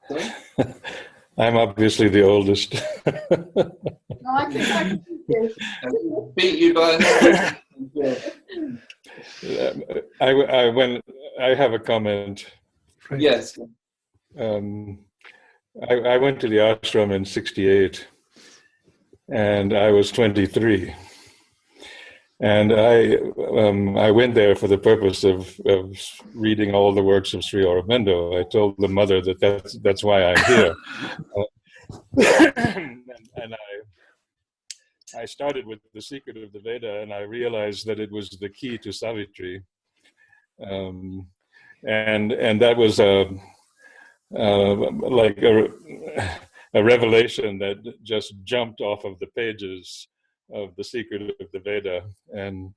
Sorry? I'm obviously the oldest. No, I think I can do Beat you by a number. I have a comment. Right. Yes. I went to the ashram in '68, and I was 23. And I went there for the purpose of reading all the works of Sri Aurobindo. I told the mother that that's why I'm here. And I started with The Secret of the Veda, and I realized that it was the key to Savitri. And that was like a revelation that just jumped off of the pages of The Secret of the Veda, and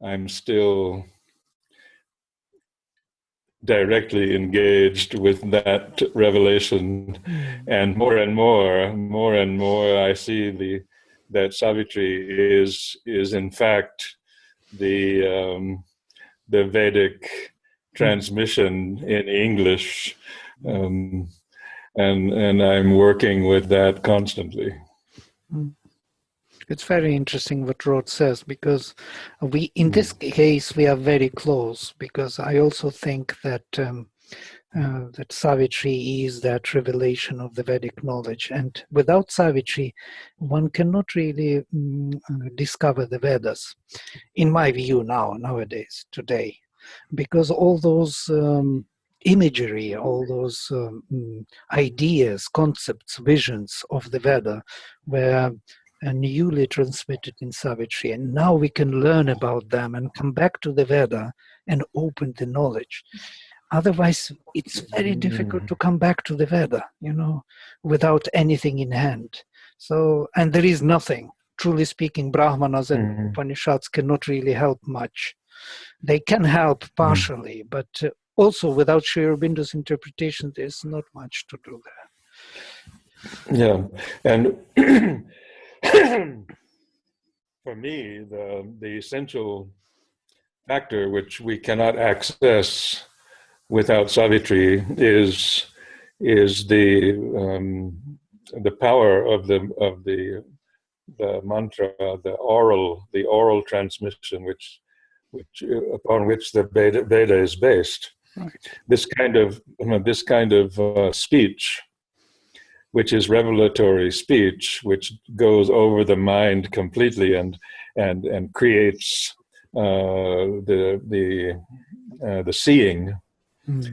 I'm still directly engaged with that revelation, and more and more I see that Savitri is in fact the Vedic transmission in English, and I'm working with that constantly. It's very interesting what Rod says, because in this case, we are very close, because I also think that that Savitri is that revelation of the Vedic knowledge. And without Savitri, one cannot really discover the Vedas, in my view nowadays, today, because all those imagery, all those ideas, concepts, visions of the Veda were newly transmitted in Savitri, and now we can learn about them and come back to the Veda and open the knowledge. Otherwise, it's very difficult to come back to the Veda, without anything in hand. So, and there is nothing. Truly speaking, Brahmanas and Upanishads cannot really help much. They can help partially, but also without Sri Aurobindo's interpretation, there's not much to do there. Yeah, and for me, the essential factor which we cannot access without Savitri is the power of the mantra, the oral transmission, which upon which the Veda is based. Right. This kind of speech, which is revelatory speech, which goes over the mind completely and creates the seeing,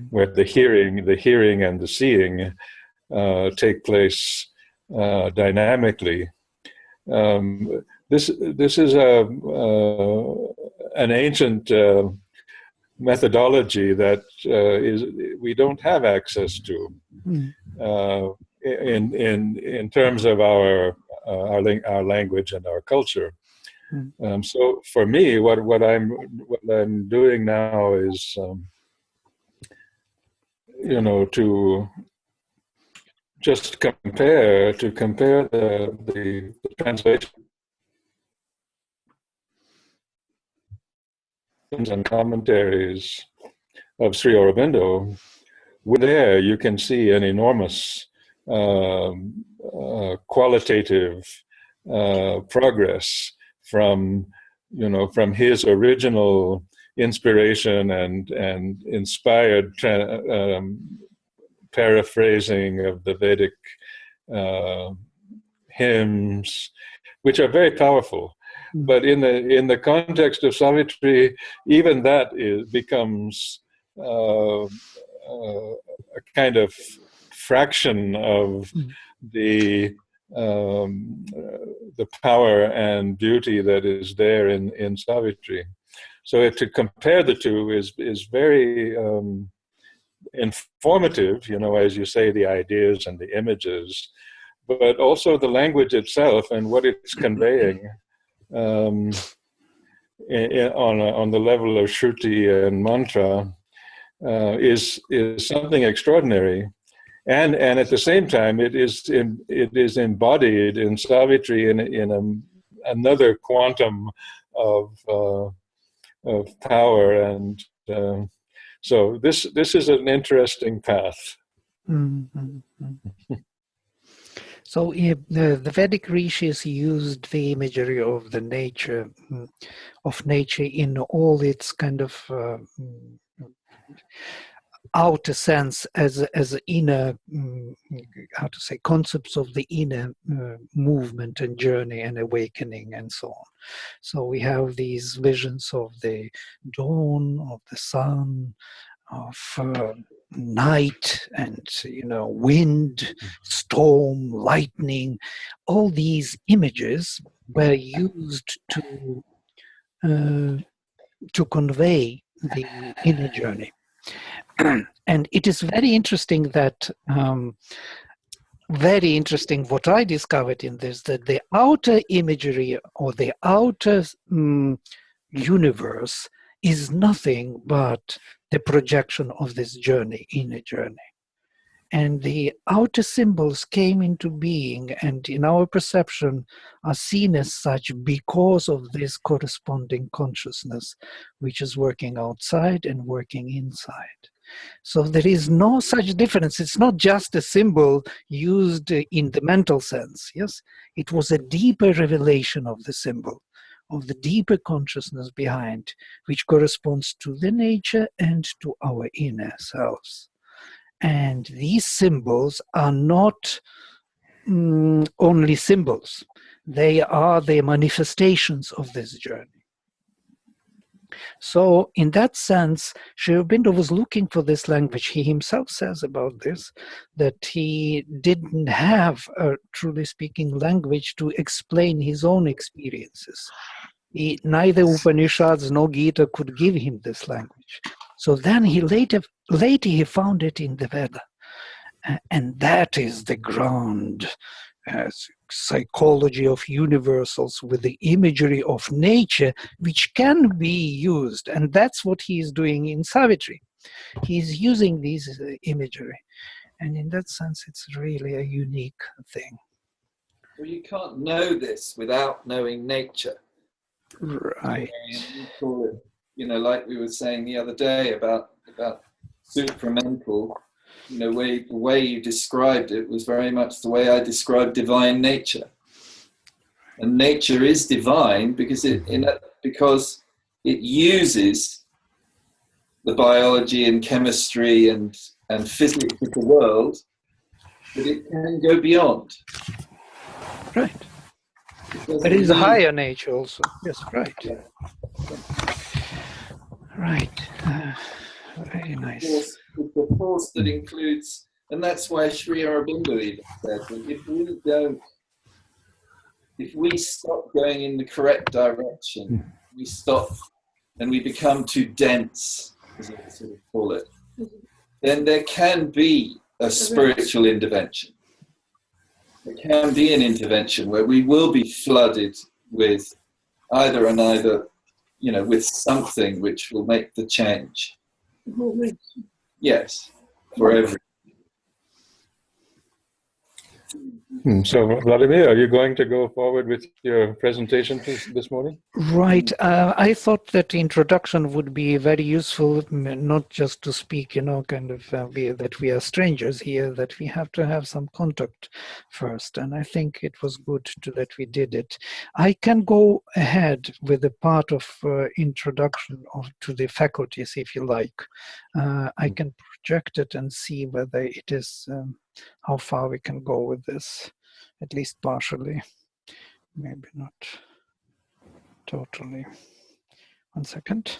where the hearing and the seeing take place dynamically. This is an ancient methodology that we don't have access to. In terms of our language and our culture. So for me, what I'm doing now is to just compare the translations and commentaries of Sri Aurobindo. There you can see an enormous qualitative progress from his original inspiration and inspired paraphrasing of the Vedic hymns, which are very powerful. But in the context of Savitri, even that becomes a kind of fraction of the power and beauty that is there in Savitri. So to compare the two is very informative, as you say, the ideas and the images, but also the language itself and what it's conveying on the level of Shruti and mantra is something extraordinary. And at the same time, it is embodied in Savitri in another quantum of power, and So this is an interesting path. Mhm. So the Vedic rishis used the imagery of the nature, of nature in all its kind of outer sense as inner, how to say, concepts of the inner movement and journey and awakening and so on. So we have these visions of the dawn, of the sun, of night, and wind, storm, lightning. All these images were used to convey the inner journey. And it is very interesting that what I discovered in this, that the outer imagery or the outer universe is nothing but the projection of this journey, inner journey. And the outer symbols came into being and in our perception are seen as such because of this corresponding consciousness, which is working outside and working inside. So there is no such difference. It's not just a symbol used in the mental sense. Yes, it was a deeper revelation of the symbol, of the deeper consciousness behind, which corresponds to the nature and to our inner selves. And these symbols are not only symbols. They are the manifestations of this journey. So in that sense, Sri Aurobindo was looking for this language. He himself says about this, that he didn't have a truly speaking language to explain his own experiences. Neither Upanishads nor Gita could give him this language. So then he later he found it in the Veda. And that is the ground psychology of universals with the imagery of nature, which can be used. And that's what he is doing in Savitri. He's using these imagery. And in that sense, it's really a unique thing. Well, you can't know this without knowing nature. Right. You call it, like we were saying the other day about supramental, the way you described it was very much the way I described divine nature. And nature is divine because it uses the biology and chemistry and physics of the world, but it can go beyond. Right. There is a higher nature also. Yes, right. Yeah. Right. Very nice. It's the force that includes, and that's why Sri Aurobindo even said that if we stop going in the correct direction, we stop and we become too dense, as I sort of call it, then there can be a spiritual intervention. There can be an intervention where we will be flooded with either, with something which will make the change. Yes, for everyone. So, Vladimir, are you going to go forward with your presentation this morning? Right. I thought that the introduction would be very useful, not just to speak, that we are strangers here, that we have to have some contact first. And I think it was good that we did it. I can go ahead with a part of introduction to the faculties, if you like. I can project it and see whether it is, how far we can go with this, at least partially, maybe not totally. One second.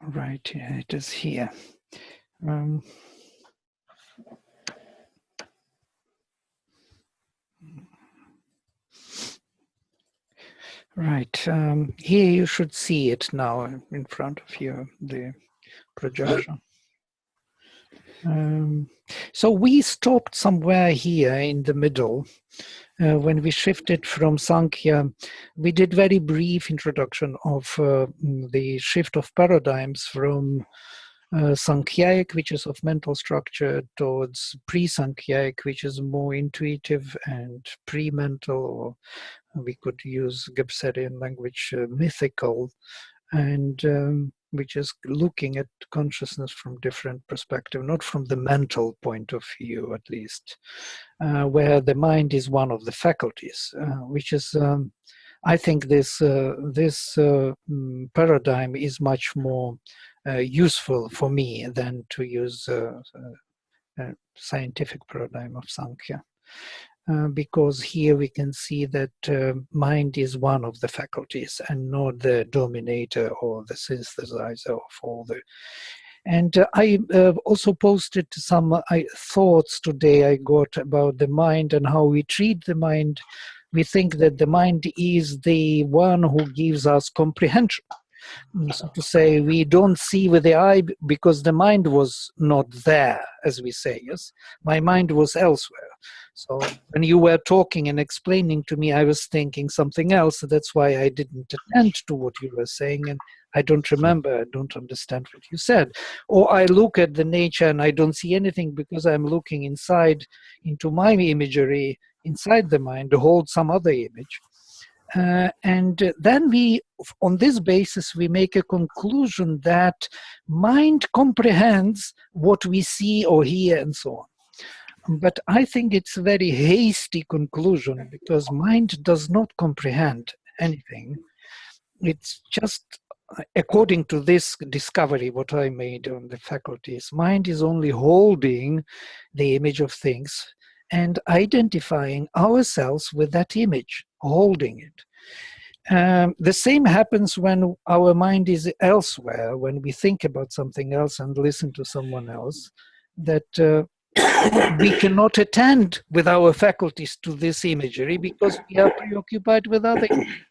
Right, yeah, it is here. Right, here you should see it now in front of you, the projection. So we stopped somewhere here in the middle. When we shifted from Sankhya, we did very brief introduction of the shift of paradigms from Sankhyaik, which is of mental structure, towards pre-Sankhyaik, which is more intuitive and pre-mental, or we could use Gebserian language, mythical, and which is looking at consciousness from different perspective, not from the mental point of view, at least, where the mind is one of the faculties, which is, I think, this paradigm is much more useful for me than to use scientific paradigm of Sankhya. Because here we can see that mind is one of the faculties and not the dominator or the synthesizer of all the. And I also posted some thoughts today I got about the mind and how we treat the mind. We think that the mind is the one who gives us comprehension. So to say, we don't see with the eye because the mind was not there, as we say, yes? My mind was elsewhere. So when you were talking and explaining to me, I was thinking something else. That's why I didn't attend to what you were saying, and I don't remember, I don't understand what you said. Or I look at the nature and I don't see anything because I'm looking inside into my imagery, inside the mind, to hold some other image. And then we, on this basis, we make a conclusion that mind comprehends what we see or hear and so on. But I think it's a very hasty conclusion because mind does not comprehend anything. It's just, according to this discovery, what I made on the faculties, mind is only holding the image of things and identifying ourselves with that image, holding it. The same happens when our mind is elsewhere, when we think about something else and listen to someone else, that we cannot attend with our faculties to this imagery because we are preoccupied with other image.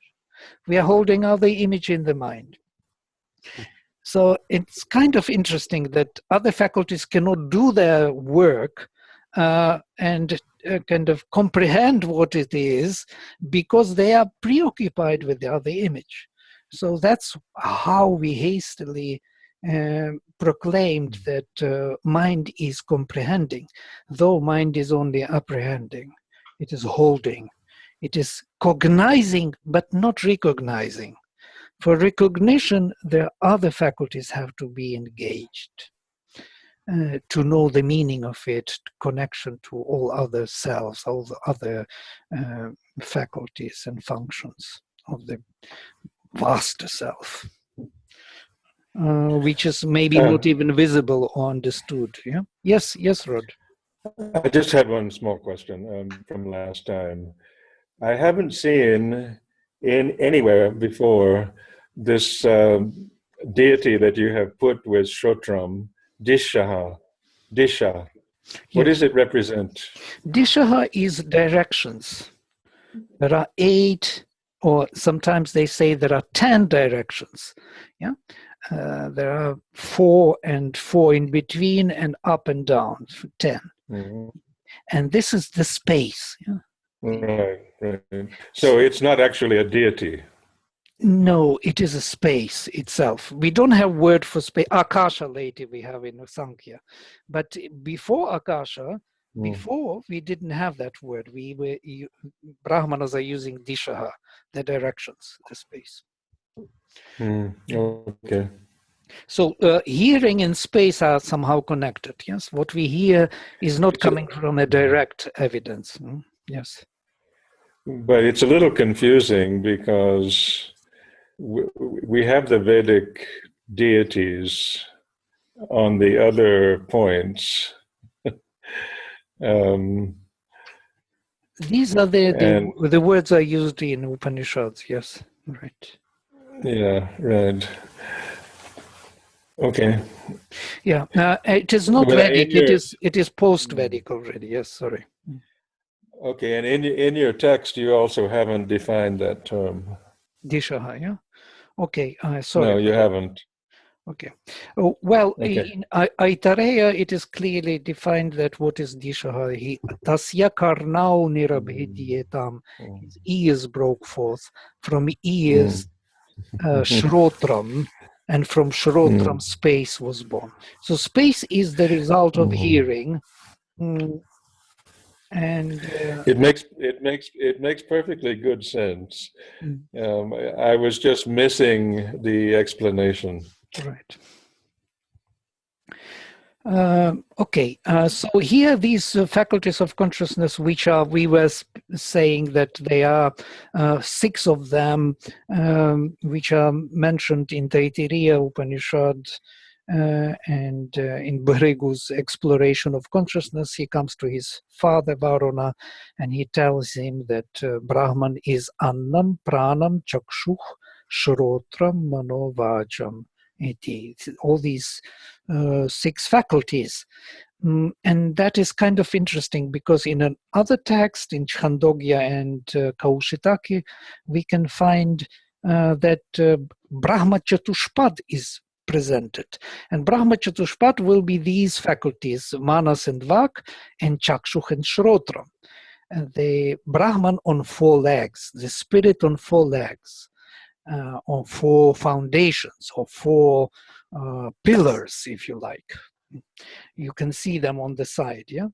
We are holding other image in the mind. So it's kind of interesting that other faculties cannot do their work and kind of comprehend what it is because they are preoccupied with the other image. So that's how we hastily proclaimed that mind is comprehending, though mind is only apprehending. It is holding. It is cognizing, but not recognizing. For recognition, the other faculties have to be engaged to know the meaning of it, connection to all other selves, all the other faculties and functions of the vast self. Which is maybe not even visible or understood. Yeah. Yes, Rod. I just had one small question from last time. I haven't seen in anywhere before this deity that you have put with Shrotram, Disha. What does it represent? Disha is directions. There are 8, or sometimes they say there are 10 directions. Yeah. There are 4 and 4 in between and up and down, 10. Mm-hmm. And this is the space. Yeah? Right. So it's not actually a deity. No, it is a space itself. We don't have word for space. Akasha later we have in Sankhya. But before Akasha, before we didn't have that word. Brahmanas are using Dishaha, the directions, the space. Okay. So hearing and space are somehow connected. Yes, what we hear is not coming from a direct evidence. Yes. But it's a little confusing because we have the Vedic deities on the other points. These are the words are used in Upanishads. Yes, right. Yeah, right. Okay. Yeah, it is not Vedic. It is post-Vedic already. Yes, sorry. Okay, and in your text, you also haven't defined that term. Dishaha, yeah. Okay, sorry. No, you haven't. Okay. Well, in Aitareya, it is clearly defined that what is Dishaha. Tasya karnau nirabhidyetam. His ears broke forth. From ears, Shrotram, and from Shrotram, space was born. So space is the result of hearing. And it makes perfectly good sense. I was just missing the explanation. right. Okay, so here these faculties of consciousness, which are, we were saying that they are 6 of them, which are mentioned in Taittiriya Upanishad, and in Bhrigu's exploration of consciousness. He comes to his father Varuna and he tells him that Brahman is Annam, Pranam, Chakshuh, Shrotram, Mano, Vajam. All these 6 faculties. And that is kind of interesting because in another text, in Chandogya and Kaushitaki, we can find that Brahma Chatushpad is presented. And Brahma Chatushpad will be these faculties, Manas and Vak, and Chakshuh and Shrotra. And the Brahman on 4 legs, the spirit on 4 legs. On 4 foundations or 4 pillars, if you like. You can see them on the side, yeah?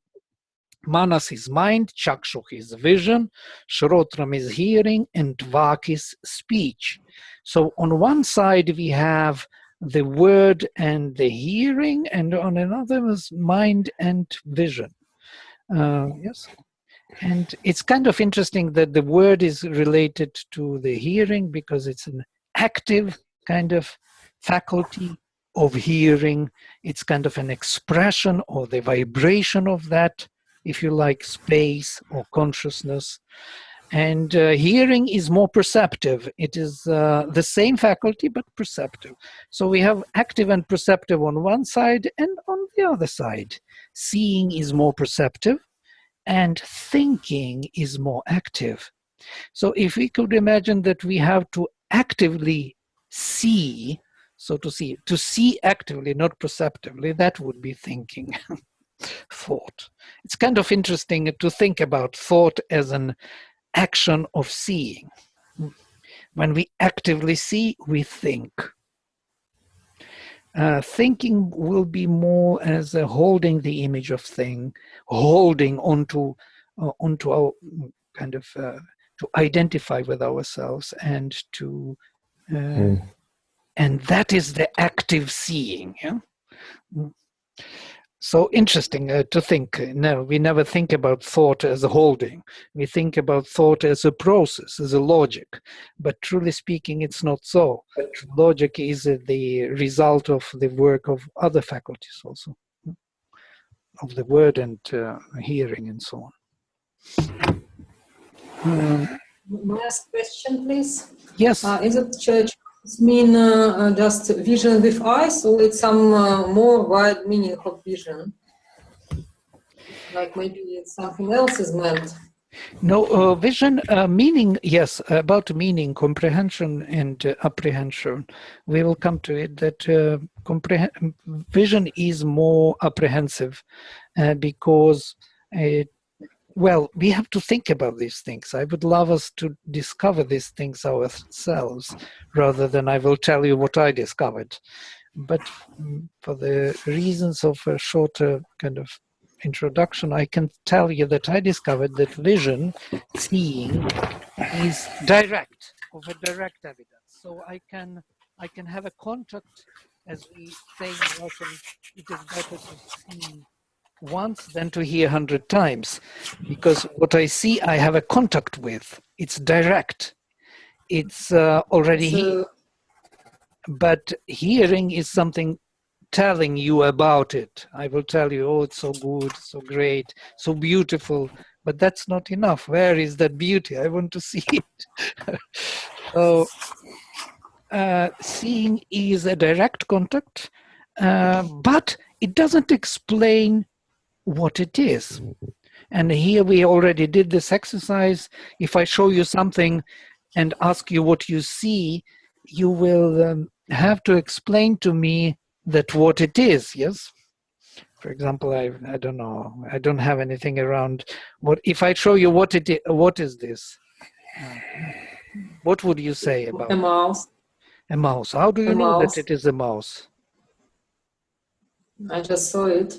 Manas is mind, Chakshuh is vision, Shrotram is hearing, and Vak is speech. So on one side we have the word and the hearing, and on another is mind and vision. Yes. And it's kind of interesting that the word is related to the hearing because it's an active kind of faculty of hearing. It's kind of an expression or the vibration of that, if you like, space or consciousness. And hearing is more perceptive. It is the same faculty, but perceptive. So we have active and perceptive on one side, and on the other side, seeing is more perceptive, and thinking is more active. So if we could imagine that we have to actively see, so to see actively, not perceptively, that would be thinking, thought. It's kind of interesting to think about thought as an action of seeing. When we actively see, we think. Thinking will be more as holding the image of thing, holding onto our kind of to identify with ourselves and to and that is the active seeing. Yeah? So interesting to think. No, we never think about thought as a holding. We think about thought as a process, as a logic. But truly speaking, it's not so. Logic is the result of the work of other faculties also, of the word and hearing and so on. Last question, please. Yes. Is it church mean just vision with eyes, or it's some more wide meaning of vision? Like maybe something else is meant. No, vision, meaning, yes, about meaning, comprehension and apprehension. We will come to it that vision is more apprehensive because well, we have to think about these things. I would love us to discover these things ourselves rather than I will tell you what I discovered. But for the reasons of a shorter kind of introduction, I can tell you that I discovered that vision, seeing, is direct, of a direct evidence. So I can have a contact, as we say in Russian, it is better to see once than to hear 100 times, because what I see, I have a contact with. It's direct. It's already here. But hearing is something telling you about it. I will tell you, oh, it's so good, so great, so beautiful, but that's not enough. Where is that beauty? I want to see it. So seeing is a direct contact, but it doesn't explain what it is. And here we already did this exercise. If I show you something and ask you what you see, you will have to explain to me that what it is, yes? For example, I don't know, I don't have anything around. What if I show you what it is, what is this? What would you say about a mouse? A mouse. How do you know that it is a mouse? I just saw it.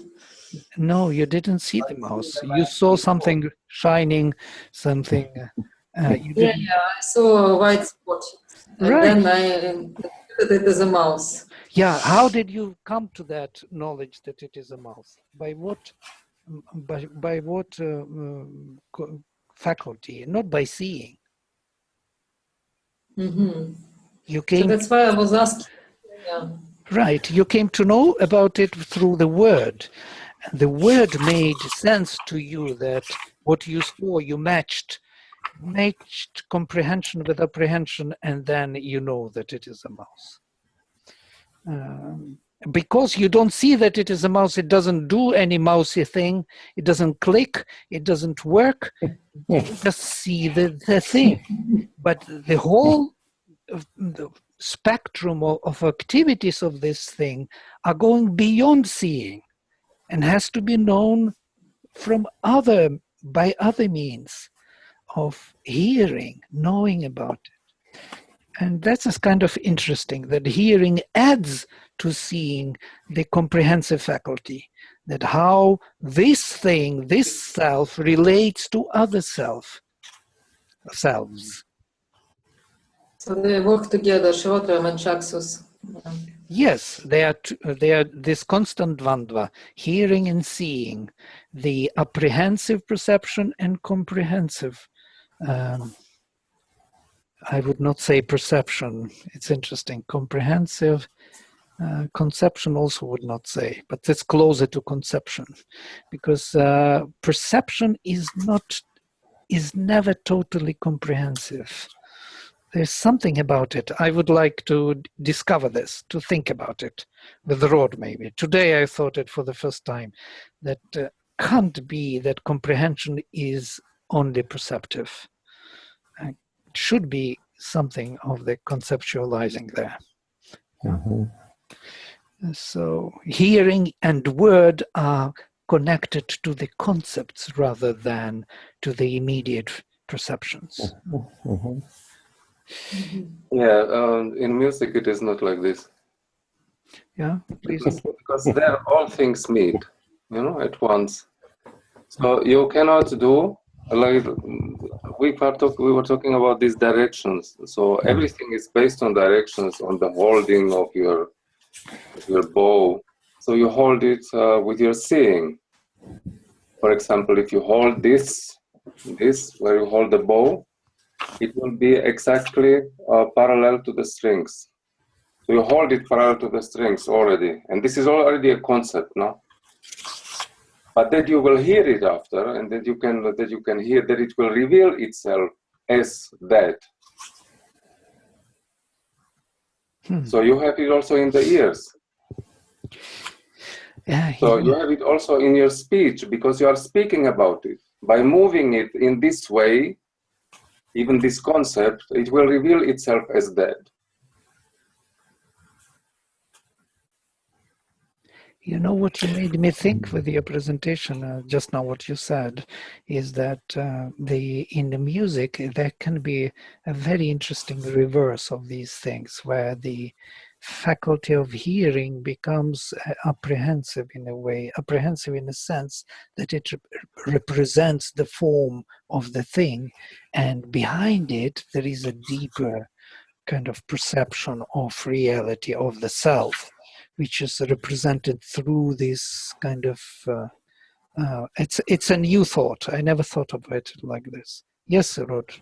No, you didn't see the mouse. You saw something shining, something. You Yeah, didn't. I saw a white spot, and Right. then I interpreted it as a mouse. Yeah. How did you come to that knowledge that it is a mouse? By what? By what faculty? Not by seeing. Hmm. You So came. that's why I was asking. Yeah. Right. You came to know about it through the word. The word made sense to you that what you saw, you matched comprehension with apprehension, and then you know that it is a mouse. Because you don't see that it is a mouse, it doesn't do any mousy thing, it doesn't click, it doesn't work, you just see the thing. But the whole the spectrum of activities of this thing are going beyond seeing and has to be known by other means of hearing, knowing about it. And that's kind of interesting that hearing adds to seeing the comprehensive faculty, that how this thing, this self, relates to other selves. So they work together, Shrotra and Chaxus. Yeah. Yes, they are this constant dvandva, hearing and seeing, the apprehensive perception and comprehensive. I would not say perception. It's interesting. Comprehensive conception also would not say, but it's closer to conception, because perception is never totally comprehensive. There's something about it. I would like to discover this, to think about it with Rod maybe. Today I thought it for the first time, that can't be that comprehension is only perceptive. It should be something of the conceptualizing there. So hearing and word are connected to the concepts rather than to the immediate perceptions. Yeah, in music it is not like this. Yeah, please. Because there all things meet, at once. So you cannot do, like we were talking about these directions. So everything is based on directions, on the holding of your bow. So you hold it with your seeing. For example, if you hold this where you hold the bow, it will be exactly parallel to the strings. So you hold it parallel to the strings already, and this is already a concept, no? But that you will hear it after, and that you can hear that it will reveal itself as that. So you have it also in the ears. Yeah, so you have it also in your speech, because you are speaking about it. By moving it in this way, even this concept, it will reveal itself as that. You know what you made me think with your presentation, just now what you said, is that in the music there can be a very interesting reverse of these things, where the faculty of hearing becomes apprehensive in a way, apprehensive in the sense that it represents the form of the thing, and behind it there is a deeper kind of perception of reality of the self, which is represented through this kind of it's a new thought. I never thought of it like this. Yes, Rod.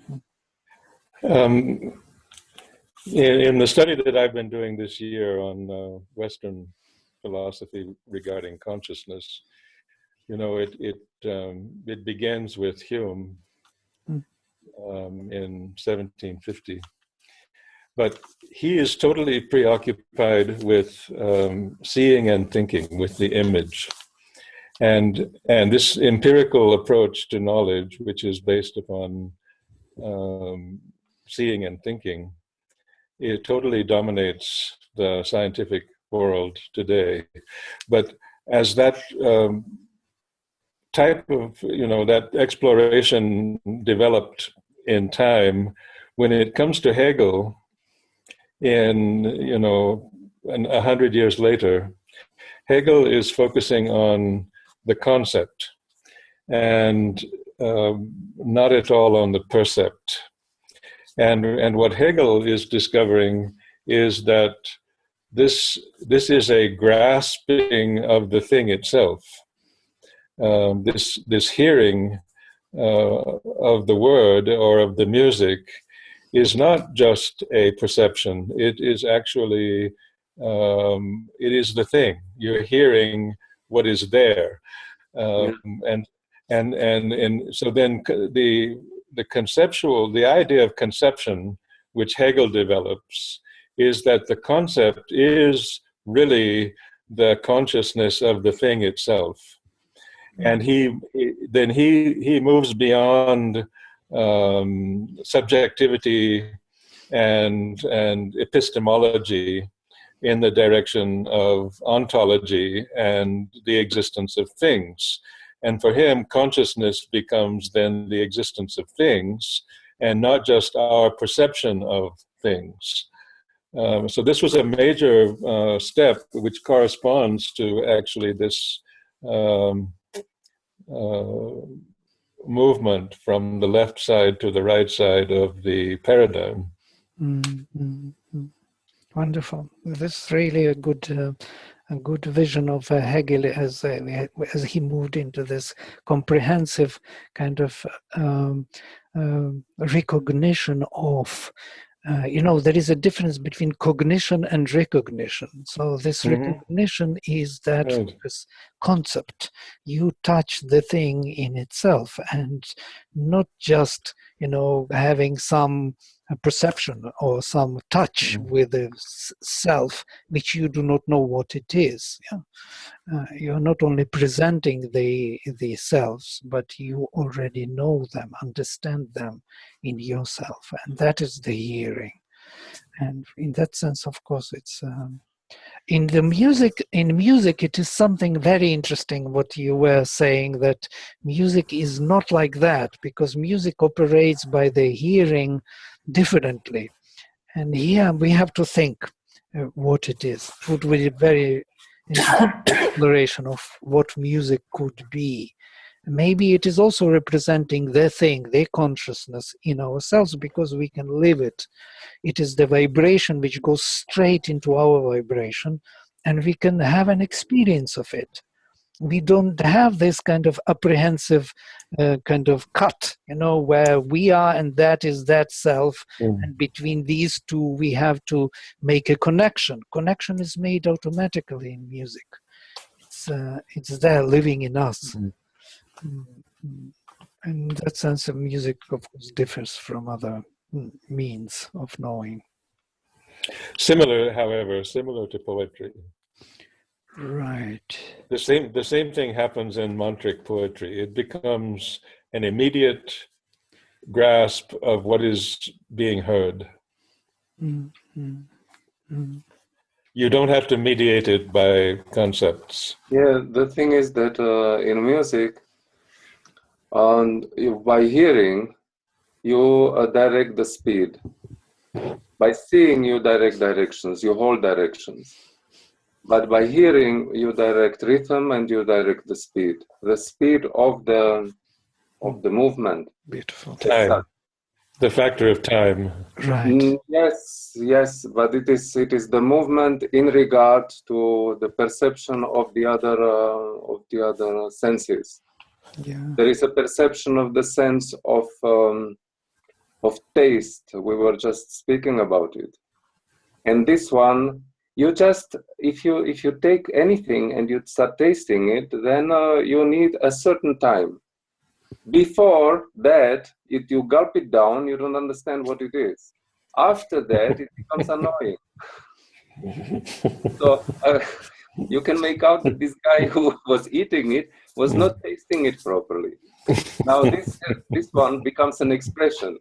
In the study that I've been doing this year on Western philosophy regarding consciousness, it begins with Hume in 1750. But he is totally preoccupied with seeing and thinking, with the image. And this empirical approach to knowledge, which is based upon seeing and thinking, it totally dominates the scientific world today. But as that type of, that exploration developed in time, when it comes to Hegel, in 100 years later, Hegel is focusing on the concept, and not at all on the percept. And what Hegel is discovering is that this is a grasping of the thing itself. This hearing of the word or of the music is not just a perception. It is actually it is the thing. You're hearing what is there, and so then the conceptual, the idea of conception, which Hegel develops, is that the concept is really the consciousness of the thing itself. And he moves beyond subjectivity and epistemology in the direction of ontology and the existence of things. And for him, consciousness becomes then the existence of things and not just our perception of things. So this was a major step which corresponds to actually this movement from the left side to the right side of the paradigm. Wonderful. This is really a good vision of Hegel as he moved into this comprehensive kind of recognition of, there is a difference between cognition and recognition. So this recognition is that this concept, you touch the thing in itself and not just, having some perception or some touch with the self, which you do not know what it is. You're not only presenting the selves, but you already know them, understand them in yourself, and that is the hearing. And in that sense, of course, it's in music, it is something very interesting what you were saying, that music is not like that, because music operates by the hearing differently. And here we have to think what it is. It would be a very interesting exploration of what music could be. Maybe it is also representing the thing, the consciousness in ourselves, because we can live it. It is the vibration which goes straight into our vibration, and we can have an experience of it. We don't have this kind of apprehensive kind of cut, where we are and that is that self. And between these two, we have to make a connection. Connection is made automatically in music. It's there living in us. In that sense, music, of course, differs from other means of knowing. Similar to poetry. Right. The same thing happens in mantric poetry. It becomes an immediate grasp of what is being heard. You don't have to mediate it by concepts. Yeah, the thing is that in music, by hearing, you direct the speed. By seeing, you direct directions, you hold directions. But by hearing, you direct rhythm and you direct the speed of the movement. Beautiful. Time. The factor of time. Right. Yes, but it is the movement in regard to the perception of the other senses. Yeah. There is a perception of the sense of taste. We were just speaking about it, and this one, you just if you take anything and you start tasting it, then you need a certain time. Before that, if you gulp it down, you don't understand what it is. After that, it becomes annoying. So you can make out that this guy who was eating it was not tasting it properly. Now this one becomes an expression.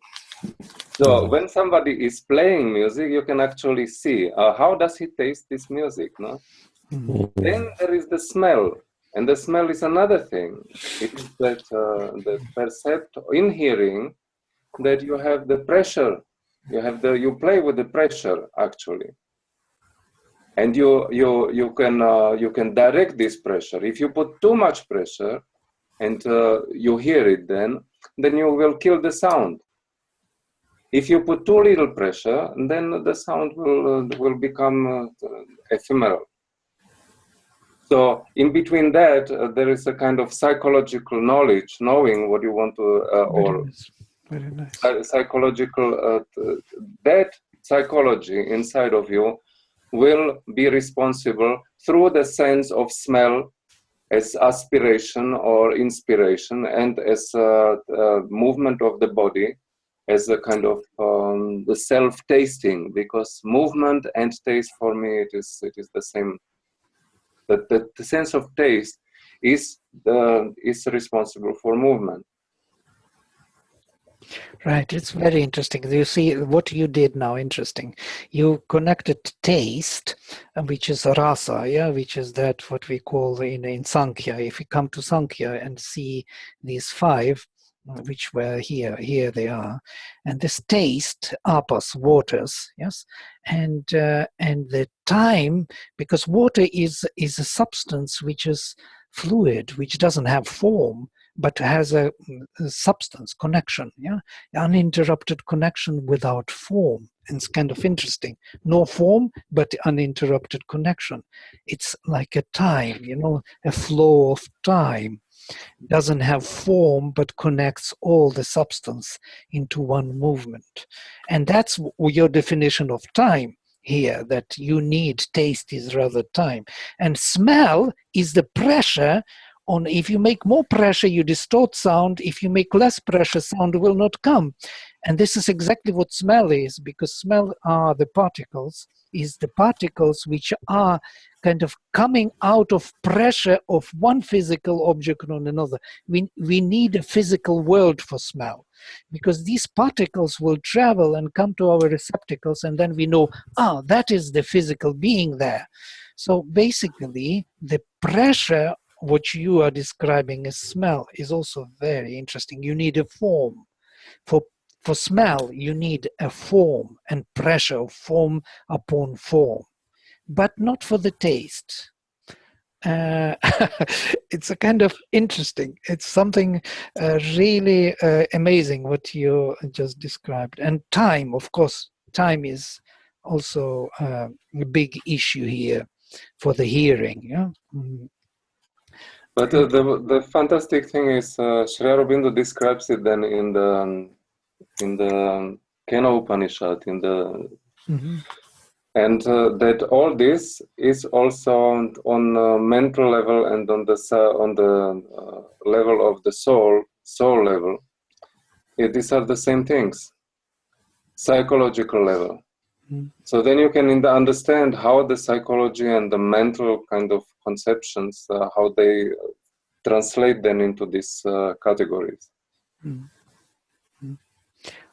So when somebody is playing music, you can actually see how does he taste this music, no? Then there is the smell, and the smell is another thing. It is that the percept in hearing that you have the pressure, you play with the pressure actually. and you can direct this pressure. If you put too much pressure and you hear it, then you will kill the sound. If you put too little pressure, then the sound will become ephemeral. So in between that, there is a kind of psychological knowledge, knowing what you want to, Very nice. psychological, that psychology inside of you will be responsible through the sense of smell as aspiration or inspiration, and as movement of the body as a kind of the self-tasting, because movement and taste for me, it is the same. The sense of taste is responsible for movement. Right, it's very interesting. You see what you did now, interesting. You connected taste, which is rasa, yeah, which is that what we call in Sankhya. If we come to Sankhya and see these five, which were here they are, and this taste, apas, waters, yes, and the time, because water is a substance which is fluid, which doesn't have form, but has a substance, connection, yeah, uninterrupted connection without form. And it's kind of interesting. No form, but uninterrupted connection. It's like a time, you know, a flow of time. Doesn't have form, but connects all the substance into one movement. And that's your definition of time here, that you need. Taste is rather time. And smell is the pressure on. If you make more pressure, you distort sound. If you make less pressure, sound will not come. And this is exactly what smell is, because smell are the particles, which are kind of coming out of pressure of one physical object on another. We need a physical world for smell, because these particles will travel and come to our receptacles, and then we know, that is the physical being there. So basically, the pressure what you are describing as smell is also very interesting. You need a form. For smell, you need a form and pressure of form upon form, but not for the taste. It's a kind of interesting. It's something really amazing what you just described. And time, of course, time is also a big issue here for the hearing. Yeah. But the fantastic thing is, Sri Aurobindo describes it then in the Kena Upanishad, and that all this is also on a mental level and on the level of the soul level. These are the same things, psychological level. So then you can understand how the psychology and the mental kind of conceptions, how they translate then into these categories.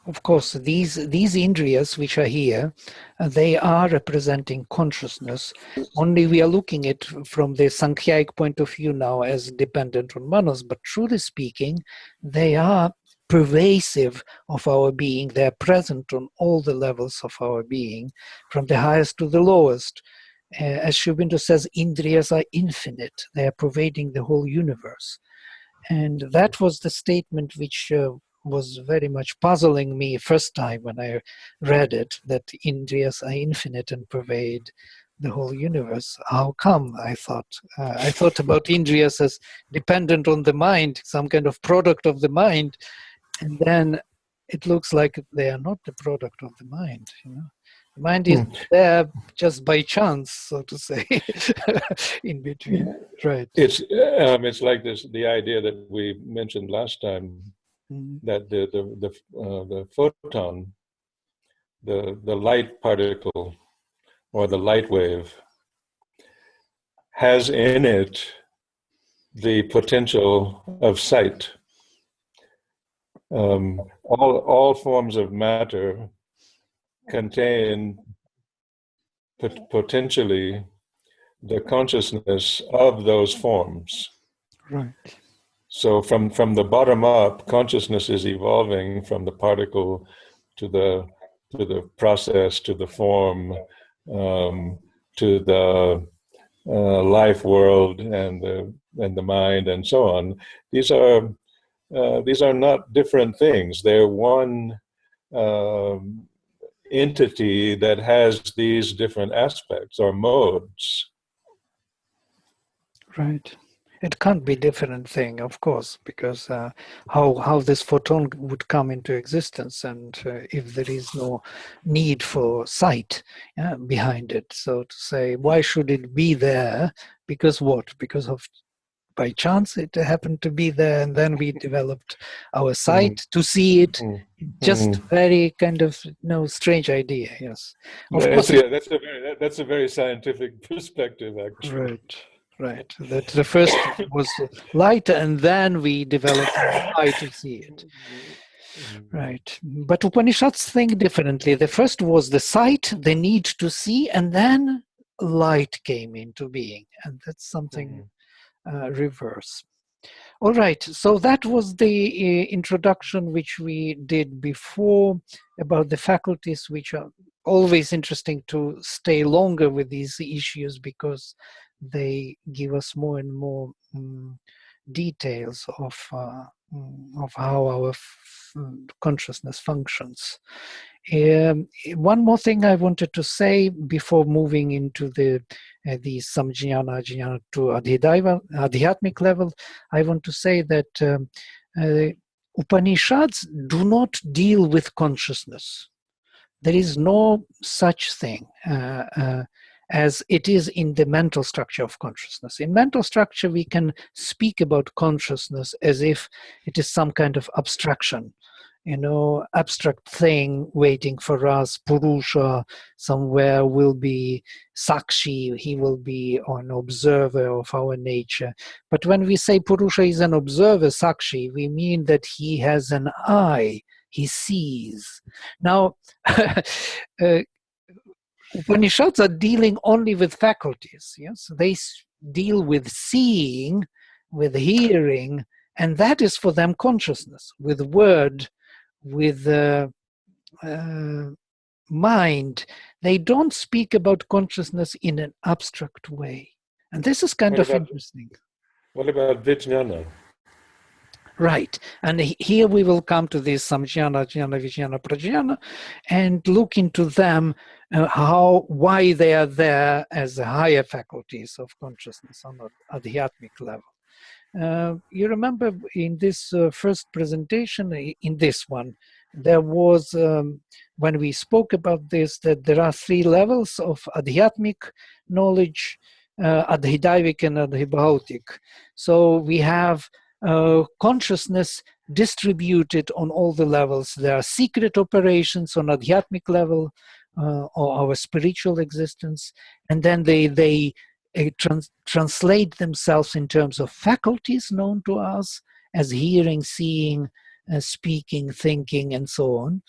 Of course, these indriyas which are here, they are representing consciousness. Only we are looking at from the Sankhyaik point of view now as dependent on manas, but truly speaking, they are pervasive of our being. They are present on all the levels of our being, from the highest to the lowest. As Sri Aurobindo says, indriyas are infinite. They are pervading the whole universe. And that was the statement which was very much puzzling me first time when I read it, that indriyas are infinite and pervade the whole universe. How come? I thought about indriyas as dependent on the mind, some kind of product of the mind, and then it looks like they are not the product of the mind. You know, the mind is there just by chance, so to say, in between. Right. It's like this, the idea that we mentioned last time, that the photon, the light particle or the light wave, has in it the potential of sight. All forms of matter contain potentially the consciousness of those forms. Right. So from the bottom up, consciousness is evolving from the particle to the process to the form, to the life world and the mind and so on. These are not different things. They're one entity that has these different aspects or modes. Right. It can't be different thing, of course, because how this photon would come into existence, and if there is no need for sight behind it. So to say, why should it be there? Because what? Because of by chance it happened to be there, and then we developed our sight to see it. Just very kind of strange idea. Yes, of course. That's a very scientific perspective, actually. Right. That the first was light, and then we developed the eye to see it. Right. But Upanishads think differently. The first was the sight, the need to see, and then light came into being, and that's something reverse. All right, so that was the introduction which we did before about the faculties, which are always interesting to stay longer with these issues because they give us more and more details of how our consciousness functions. One more thing I wanted to say before moving into the Samjnana, Jnana to Adhyatmic level, I want to say that Upanishads do not deal with consciousness. There is no such thing as it is in the mental structure of consciousness. In mental structure, we can speak about consciousness as if it is some kind of abstraction, abstract thing waiting for us. Purusha somewhere will be Sakshi, he will be an observer of our nature. But when we say Purusha is an observer, Sakshi, we mean that he has an eye, he sees. Now, Upanishads are dealing only with faculties. Yes, they deal with seeing, with hearing, and that is for them consciousness, with word, with mind. They don't speak about consciousness in an abstract way, and this is kind of interesting. What about Vijnana? Right, and here we will come to this Samjnana, Jnana, Vijnana, Prajnana, and look into them, why they are there as higher faculties of consciousness on an Adhyatmic level. You remember in this first presentation, in this one, there was, when we spoke about this, that there are 3 levels of Adhyatmic knowledge, Adhidaivic and Adhibhautic. So we have consciousness distributed on all the levels. There are secret operations on Adhyatmic level, or our spiritual existence, and then they translate themselves in terms of faculties known to us as hearing, seeing, speaking, thinking, and so on.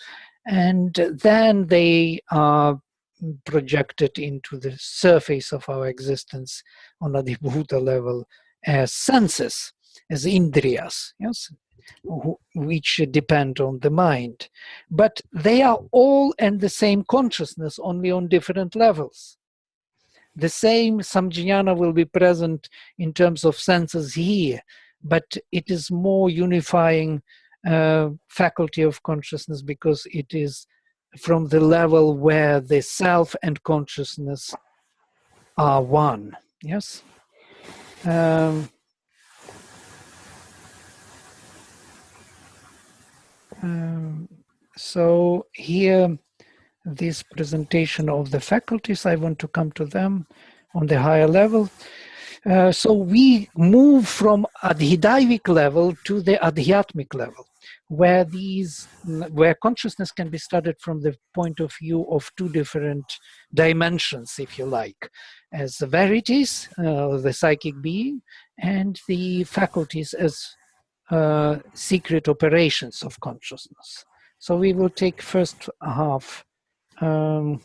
And then they are projected into the surface of our existence on a Adhibhuta level as senses, as indriyas, yes, which depend on the mind. But they are all in the same consciousness, only on different levels. The same Samjnana will be present in terms of senses here, but it is more unifying faculty of consciousness because it is from the level where the self and consciousness are one. Yes. So here, this presentation of the faculties, I want to come to them on the higher level. So we move from Adhidaivic level to the Adhyatmic level, where consciousness can be studied from the point of view of 2 different dimensions, if you like, as the verities, the psychic being, and the faculties as secret operations of consciousness. So we will take first half of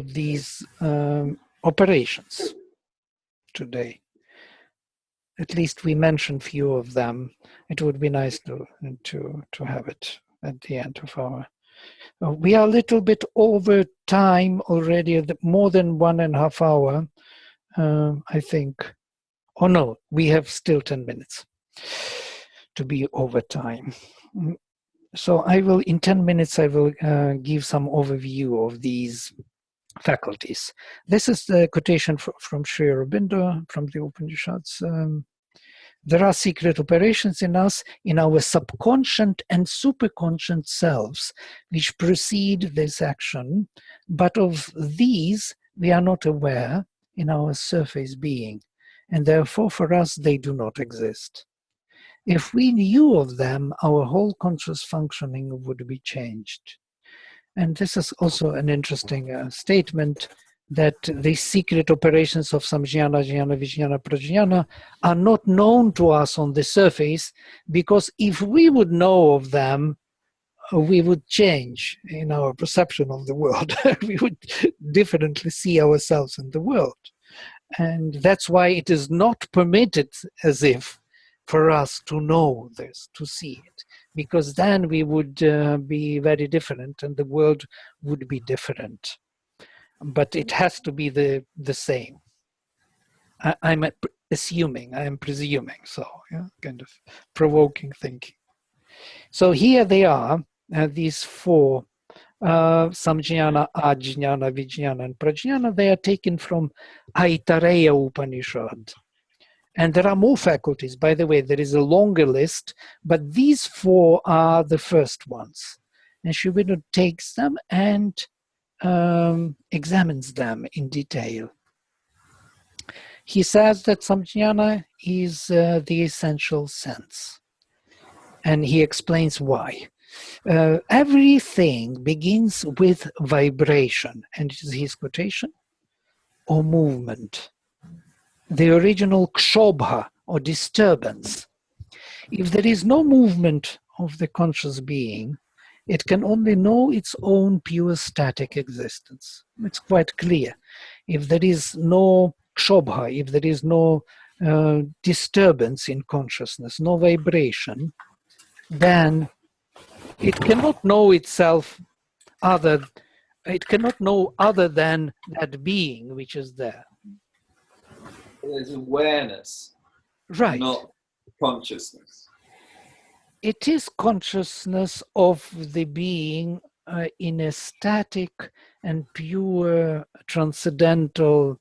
these operations today. At least we mentioned few of them. It would be nice to have it at the end of our We are a little bit over time already, more than 1.5 hours, I think. Oh no, we have still 10 minutes to be over time. So I will, in 10 minutes, I will give some overview of these faculties. This is the quotation from Sri Aurobindo from the Upanishads. There are secret operations in us, in our subconscious and superconscious selves, which precede this action, but of these we are not aware in our surface being, and therefore for us they do not exist. If we knew of them, our whole conscious functioning would be changed. And this is also an interesting statement, that the secret operations of Samjnana, Jnana, Vijnana, Prajnana are not known to us on the surface, because if we would know of them, we would change in our perception of the world. We would differently see ourselves in the world. And that's why it is not permitted, as if, for us to know this, to see it, because then we would be very different and the world would be different. But it has to be the same. I'm assuming, I'm presuming, so yeah, kind of provoking thinking. So here they are, these four, Samjnana, Ajnana, Vijnana, and Prajnana. They are taken from Aitareya Upanishad. And there are more faculties. By the way, there is a longer list, but these four are the first ones. And Sri Aurobindo takes them and examines them in detail. He says that Samjnana is the essential sense. And he explains why. Everything begins with vibration, and it is his quotation, or movement. The original kshobha, or disturbance. If there is no movement of the conscious being, it can only know its own pure static existence. It's quite clear. If there is no kshobha, if there is no disturbance in consciousness, no vibration, then it cannot know itself it cannot know other than that being which is there. There's awareness, Right. not consciousness. It is consciousness of the being in a static and pure, transcendental,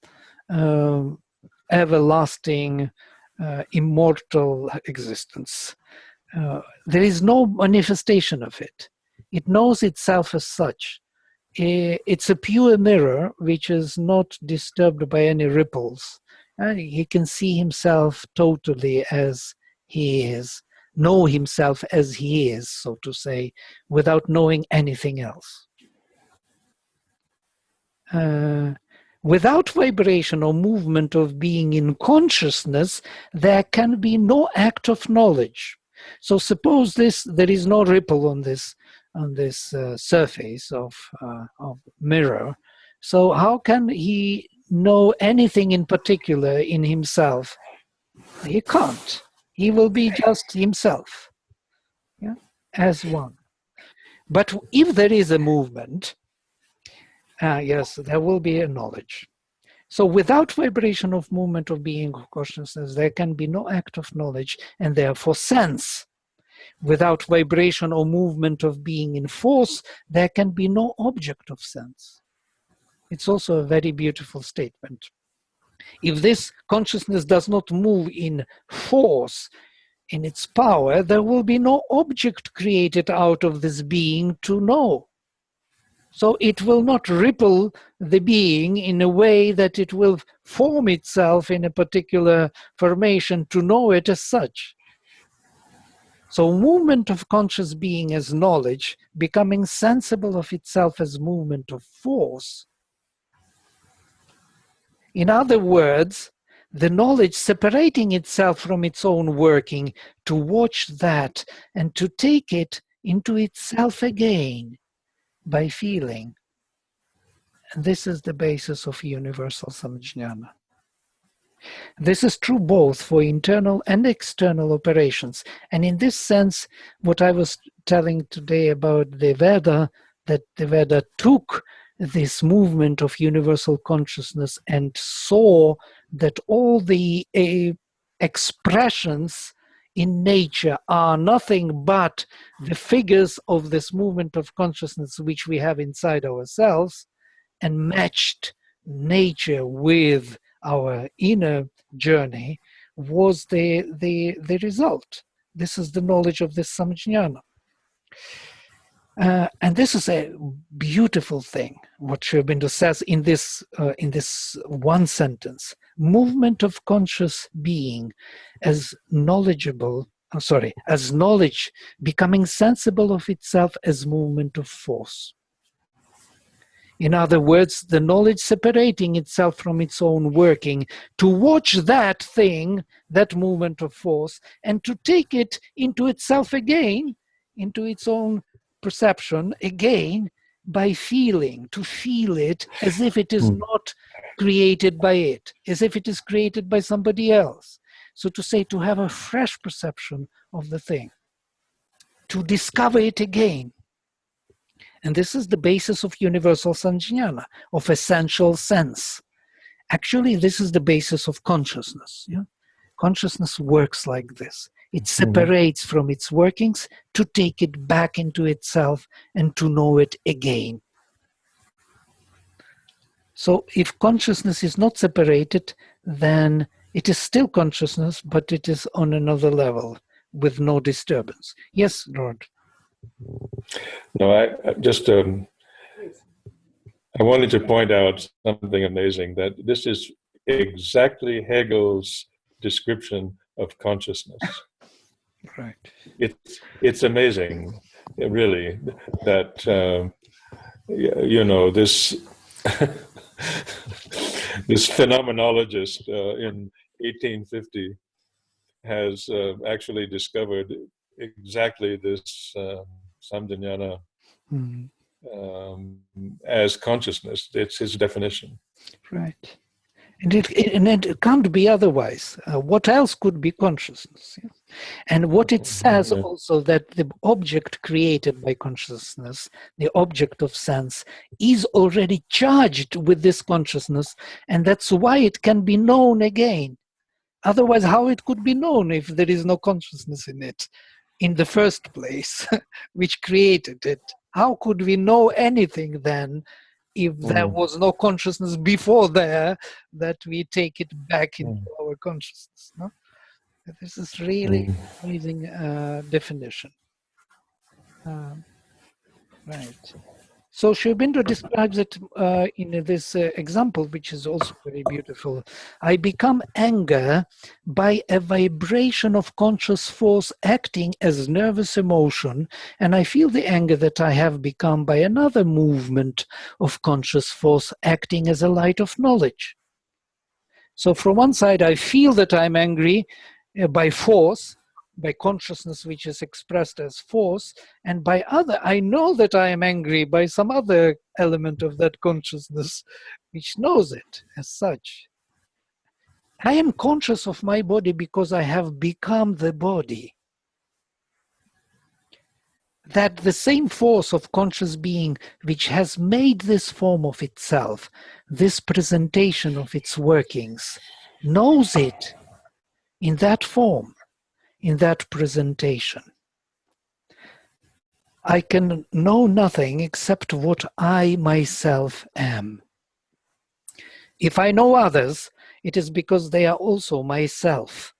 everlasting, immortal existence. There is no manifestation of it. It knows itself as such. It's a pure mirror which is not disturbed by any ripples. He can see himself totally as he is, know himself as he is, so to say, without knowing anything else. Without vibration or movement of being in consciousness, there can be no act of knowledge. So suppose there is no ripple on this surface of mirror. So how can he know anything in particular in himself? He can't. He will be just himself, yeah, as one. But if there is a movement, yes, there will be a knowledge. So without vibration of movement of being of consciousness, there can be no act of knowledge, and therefore sense. Without vibration or movement of being in force, there can be no object of sense. It's also a very beautiful statement. If this consciousness does not move in force, in its power, there will be no object created out of this being to know. So it will not ripple the being in a way that it will form itself in a particular formation to know it as such. So movement of conscious being as knowledge, becoming sensible of itself as movement of force. In other words, the knowledge separating itself from its own working to watch that and to take it into itself again by feeling. And this is the basis of universal samjnana. This is true both for internal and external operations. And in this sense, what I was telling today about the Veda that the Veda took this movement of universal consciousness and saw that all the expressions in nature are nothing but the figures of this movement of consciousness which we have inside ourselves, and matched nature with our inner journey, was the result. This is the knowledge of this Samjnana. And this is a beautiful thing, what Sri Aurobindo says in this one sentence. Movement of conscious being as knowledgeable, as knowledge becoming sensible of itself as movement of force. In other words, the knowledge separating itself from its own working, to watch that thing, that movement of force, and to take it into itself again, into its own perception again, by feeling, to feel it as if it is not created by it, as if it is created by somebody else. So to say, to have a fresh perception of the thing, to discover it again. And this is the basis of universal Samjnana, of essential sense. Actually, this is the basis of consciousness. Yeah? Consciousness works like this. It separates from its workings to take it back into itself and to know it again. So if consciousness is not separated, then it is still consciousness, but it is on another level with no disturbance. Yes, Lord. No, I just I wanted to point out something amazing, that this is exactly Hegel's description of consciousness. Right. It's amazing, really, that this this phenomenologist in 1850 has actually discovered exactly this Samjnana as consciousness. It's his definition. Right. And it can't be otherwise. What else could be consciousness? Yeah? And what it says also, that the object created by consciousness, the object of sense, is already charged with this consciousness, and that's why it can be known again. Otherwise, how it could be known if there is no consciousness in it in the first place, which created it? How could we know anything then if there was no consciousness before there, that we take it back into our consciousness? No? This is really amazing definition. Right. So Sri Aurobindo describes it in this example, which is also very beautiful. I become anger by a vibration of conscious force acting as nervous emotion, and I feel the anger that I have become by another movement of conscious force acting as a light of knowledge. So from one side, I feel that I'm angry by force, by consciousness which is expressed as force, and by other, I know that I am angry by some other element of that consciousness which knows it as such. I am conscious of my body because I have become the body. That the same force of conscious being which has made this form of itself, this presentation of its workings, knows it in that form, in that presentation. I can know nothing except what I myself am. If I know others, it is because they are also myself,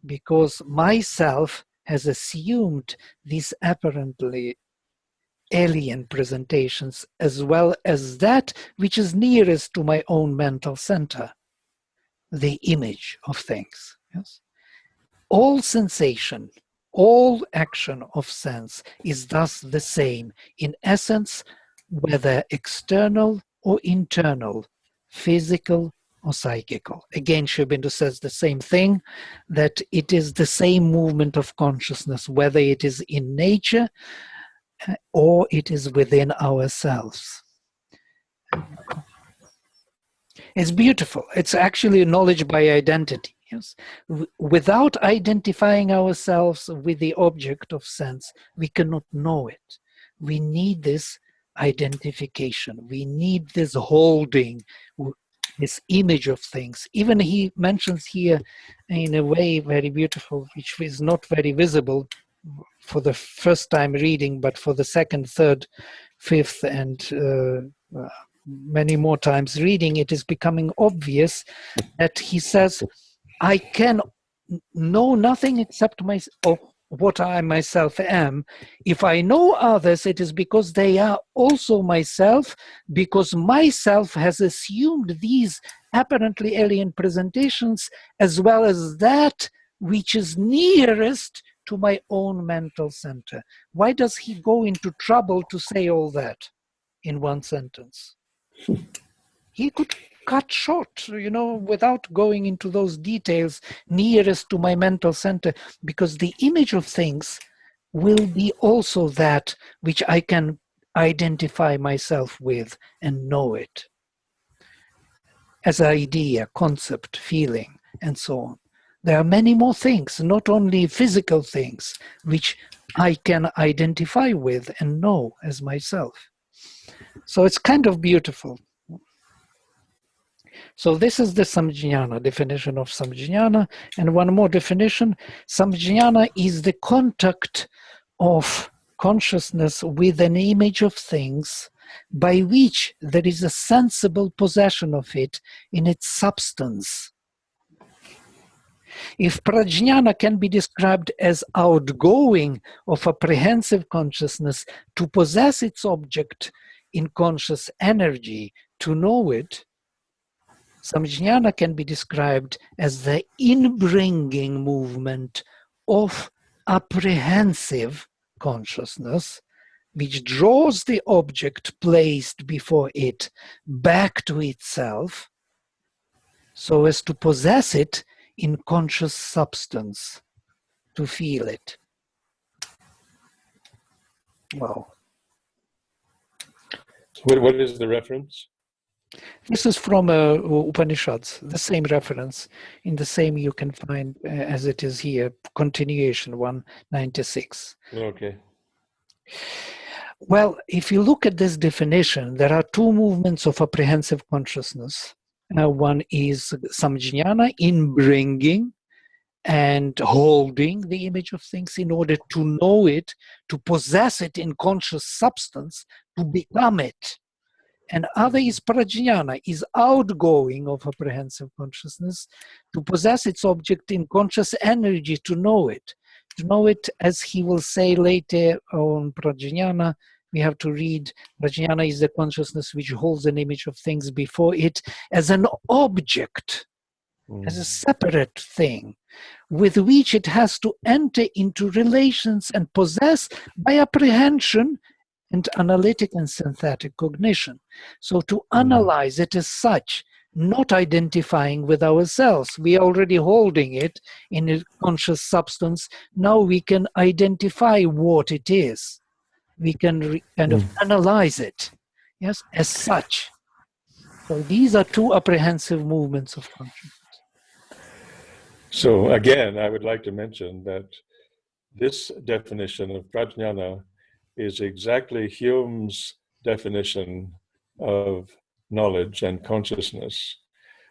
because myself has assumed these apparently alien presentations as well as that which is nearest to my own mental center, the image of things. Yes? All sensation, all action of sense is thus the same in essence, whether external or internal, physical or psychical. Again, Sri Aurobindo says the same thing, that it is the same movement of consciousness, whether it is in nature or it is within ourselves. It's beautiful. It's actually knowledge by identity. Yes? Without identifying ourselves with the object of sense, we cannot know it. We need this identification. We need this holding, this image of things. Even he mentions here in a way very beautiful, which is not very visible for the first time reading, but for the second, third, fifth, and many more times reading, it is becoming obvious that he says, I can know nothing except what I myself am. If I know others, it is because they are also myself, because myself has assumed these apparently alien presentations, as well as that which is nearest to my own mental center. Why does he go into trouble to say all that in one sentence? He could cut short, without going into those details, nearest to my mental center, because the image of things will be also that which I can identify myself with and know it as idea, concept, feeling, and so on. There are many more things, not only physical things, which I can identify with and know as myself. So it's kind of beautiful. So this is the Samjnana, definition of Samjnana. And one more definition, Samjnana is the contact of consciousness with an image of things by which there is a sensible possession of it in its substance. If prajnana can be described as outgoing of apprehensive consciousness to possess its object in conscious energy, to know it, Samjnana can be described as the inbringing movement of apprehensive consciousness, which draws the object placed before it back to itself, so as to possess it in conscious substance, to feel it. Wow. What is the reference? This is from Upanishads, the same reference, in the same you can find as it is here, continuation 196. Okay. Well, if you look at this definition, there are two movements of apprehensive consciousness. One is samjnana, in bringing and holding the image of things in order to know it, to possess it in conscious substance, to become it. And other is prajnana, is outgoing of apprehensive consciousness, to possess its object in conscious energy, to know it. To know it, as he will say later on prajnana, we have to read, prajnana is the consciousness which holds an image of things before it as an object, as a separate thing, with which it has to enter into relations and possess by apprehension and analytic and synthetic cognition. So to analyze it as such, not identifying with ourselves. We are already holding it in a conscious substance. Now we can identify what it is. We can kind of analyze it, yes, as such. So these are two apprehensive movements of consciousness. So again, I would like to mention that this definition of prajnana is exactly Hume's definition of knowledge and consciousness.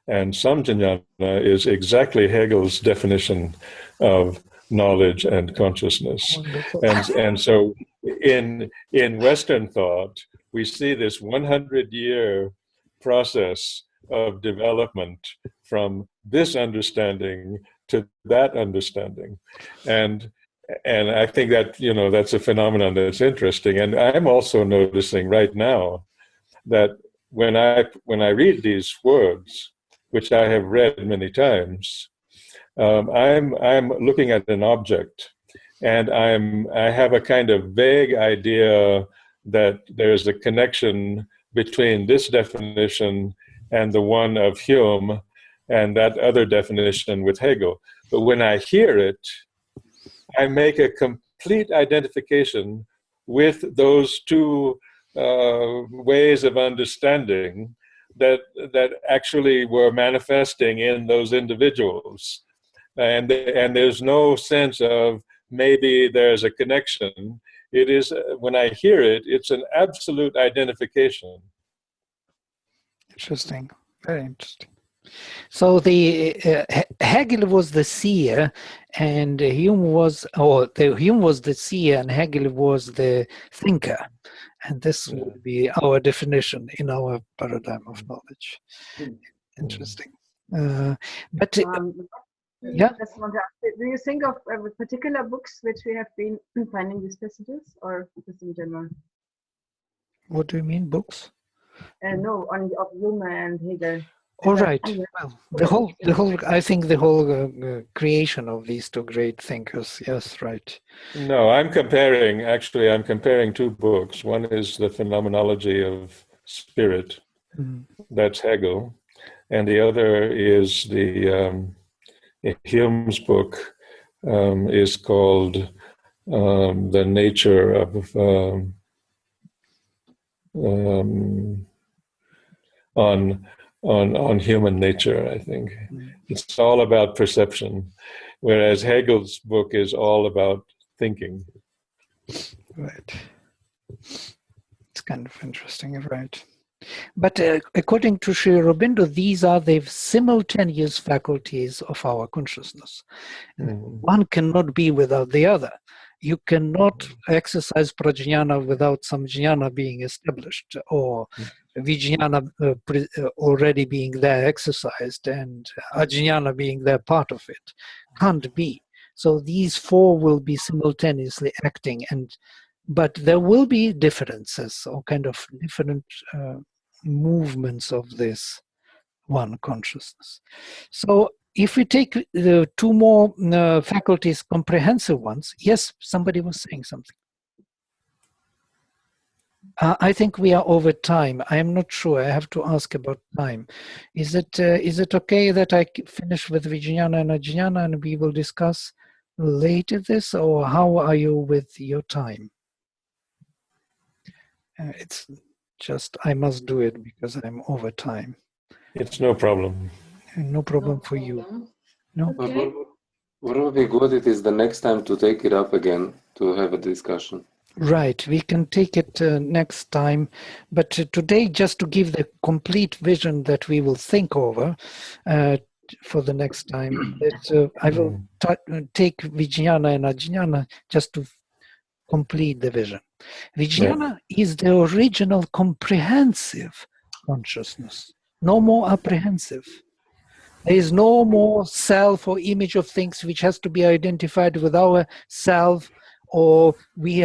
And Samjnana is exactly Hegel's definition of knowledge and consciousness. And so in Western thought, we see this 100-year process of development from this understanding to that understanding. And I think that, that's a phenomenon that's interesting. And I'm also noticing right now that when I read these words, which I have read many times, I'm looking at an object, and I have a kind of vague idea that there's a connection between this definition and the one of Hume and that other definition with Hegel. But when I hear it, I make a complete identification with those two ways of understanding that actually were manifesting in those individuals. And there's no sense of maybe there's a connection. it is, when I hear it, it's an absolute identification. Interesting. Very interesting. So the Hegel was the seer, and Hume was, Hume was the seer, and Hegel was the thinker, and this would be our definition in our paradigm of knowledge. Interesting. But yeah. Just want to ask, do you think of particular books which we have been finding these passages, or just in general? What do you mean, books? No, on of Hume and Hegel. All right. Well, the whole. I think the whole creation of these two great thinkers. Yes, right. No, I'm comparing two books. One is the Phenomenology of Spirit. That's Hegel, and the other is the Hume's book is called The Nature of on human nature, I think. It's all about perception, whereas Hegel's book is all about thinking. Right. It's kind of interesting, right? But according to Sri Aurobindo, these are the simultaneous faculties of our consciousness. One cannot be without the other. You cannot exercise prajnana without samjnana being established, or vijnana already being there exercised, and ajnana being there part of it. Can't be. So these four will be simultaneously acting, but there will be differences, or kind of different movements of this one consciousness. So if we take the two more faculties, comprehensive ones, yes, somebody was saying something. I think we are over time. I am not sure. I have to ask about time. Is it okay that I finish with Vijnana and Ajnana and we will discuss later this, or how are you with your time? It's just I must do it because I'm over time. It's no problem. No problem for you. No? Okay. What would be good it is the next time to take it up again, to have a discussion. Right, we can take it next time, but today, just to give the complete vision that we will think over for the next time, that I will take Vijnana and Ajnana just to complete the vision. Vijnana is the original comprehensive consciousness, no more apprehensive. There is no more self or image of things which has to be identified with our self, or we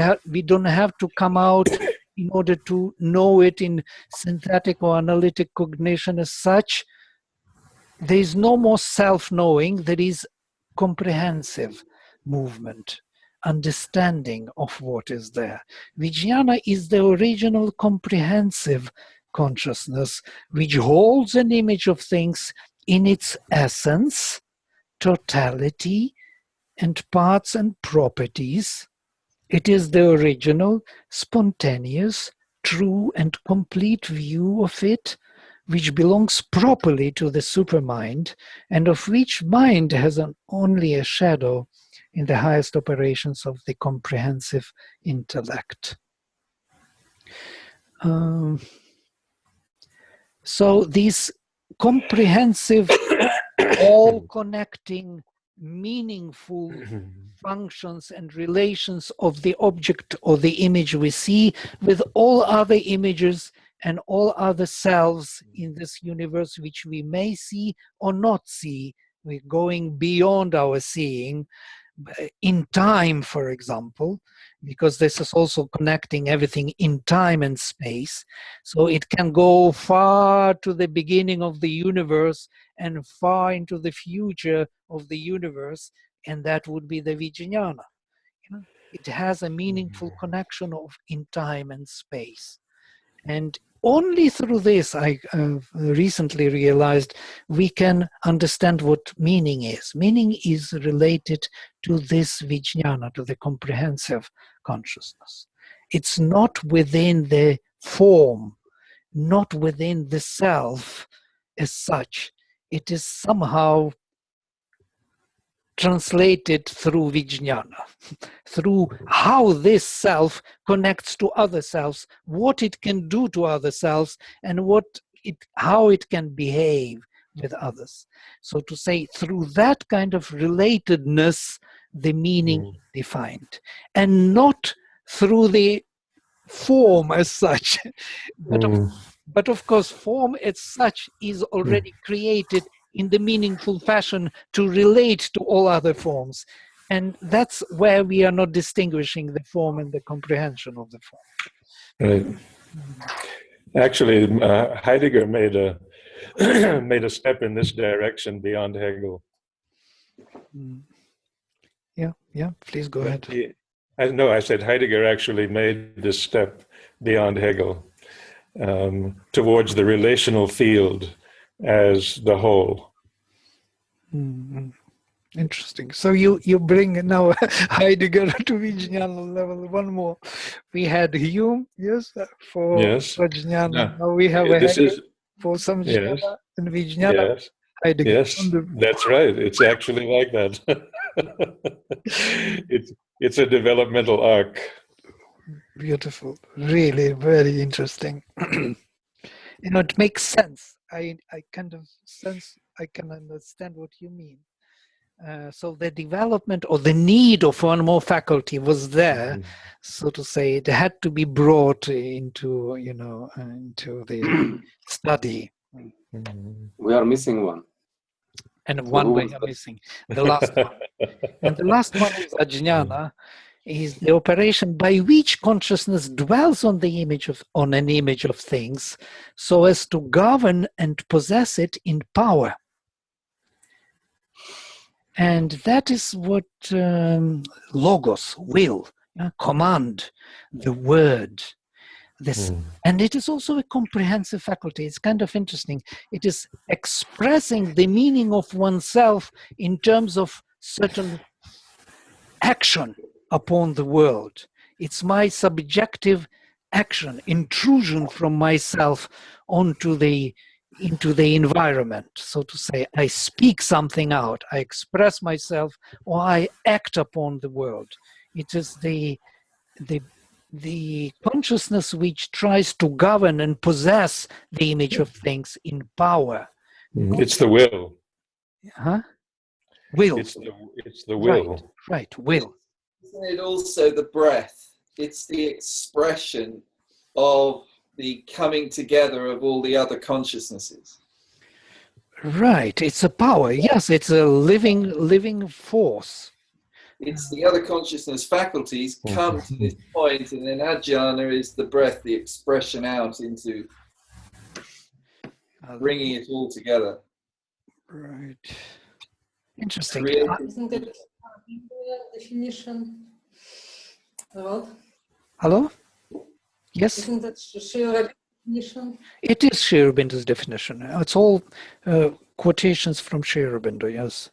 don't have to come out in order to know it in synthetic or analytic cognition as such. There is no more self-knowing. There is comprehensive movement, understanding of what is there. Vijnana is the original comprehensive consciousness which holds an image of things in its essence, totality, and parts and properties. It is the original, spontaneous, true and complete view of it, which belongs properly to the supermind, and of which mind has only a shadow in the highest operations of the comprehensive intellect. So these comprehensive, all-connecting, meaningful functions and relations of the object or the image we see with all other images and all other selves in this universe which we may see or not see. We're going beyond our seeing in time, for example, because this is also connecting everything in time and space. So it can go far to the beginning of the universe and far into the future of the universe, and that would be the Vijnana. It has a meaningful connection in time and space. And only through this, I recently realized, we can understand what meaning is. Meaning is related to this Vijnana, to the comprehensive consciousness. It's not within the form, not within the self as such. It is somehow translated through Vijnana, through how this self connects to other selves, what it can do to other selves, and how it can behave with others. So to say, through that kind of relatedness, the meaning is defined, and not through the form as such. But of course, form as such is already created in the meaningful fashion to relate to all other forms. And that's where we are not distinguishing the form and the comprehension of the form. Right. Actually, Heidegger made a made a step in this direction beyond Hegel. Yeah, please go ahead. I said Heidegger actually made this step beyond Hegel towards the relational field as the whole. Interesting. So you bring now Heidegger to Vijnana level one more. We had Hume, yes, for Vijnana. Yeah. Now we have Hegel for Samjnana and Vijnana. Yes. Heidegger. Yes, that's right. It's actually like that. It's a developmental arc. Beautiful. Really very interesting. It makes sense. I kind of sense, I can understand what you mean. So the development or the need of one more faculty was there, so to say. It had to be brought into, into the study. We are missing one. And one we are missing, the last one. And the last one is Ajnana, is the operation by which consciousness dwells on an image of things, so as to govern and possess it in power. And that is what logos, will, command, the word. And it is also a comprehensive faculty. It's kind of interesting. It is expressing the meaning of oneself in terms of certain action upon the world. It's my subjective action, intrusion from myself into the environment, so to say. I speak something out, I express myself, or I act upon the world. It is the consciousness which tries to govern and possess the image of things in power. It's the will. Will. It's the will. Right, will. Isn't it also the breath? It's the expression of the coming together of all the other consciousnesses. Right, it's a power. Yes, it's a living force. It's the other consciousness faculties come to this point, and then ajnana is the breath, the expression out into bringing it all together. Right. Interesting. Isn't it a definition? Hello? Yes? Isn't that Sri Aurobindo's definition? It is Sri Aurobindo's definition. It's all quotations from Sri Aurobindo, yes.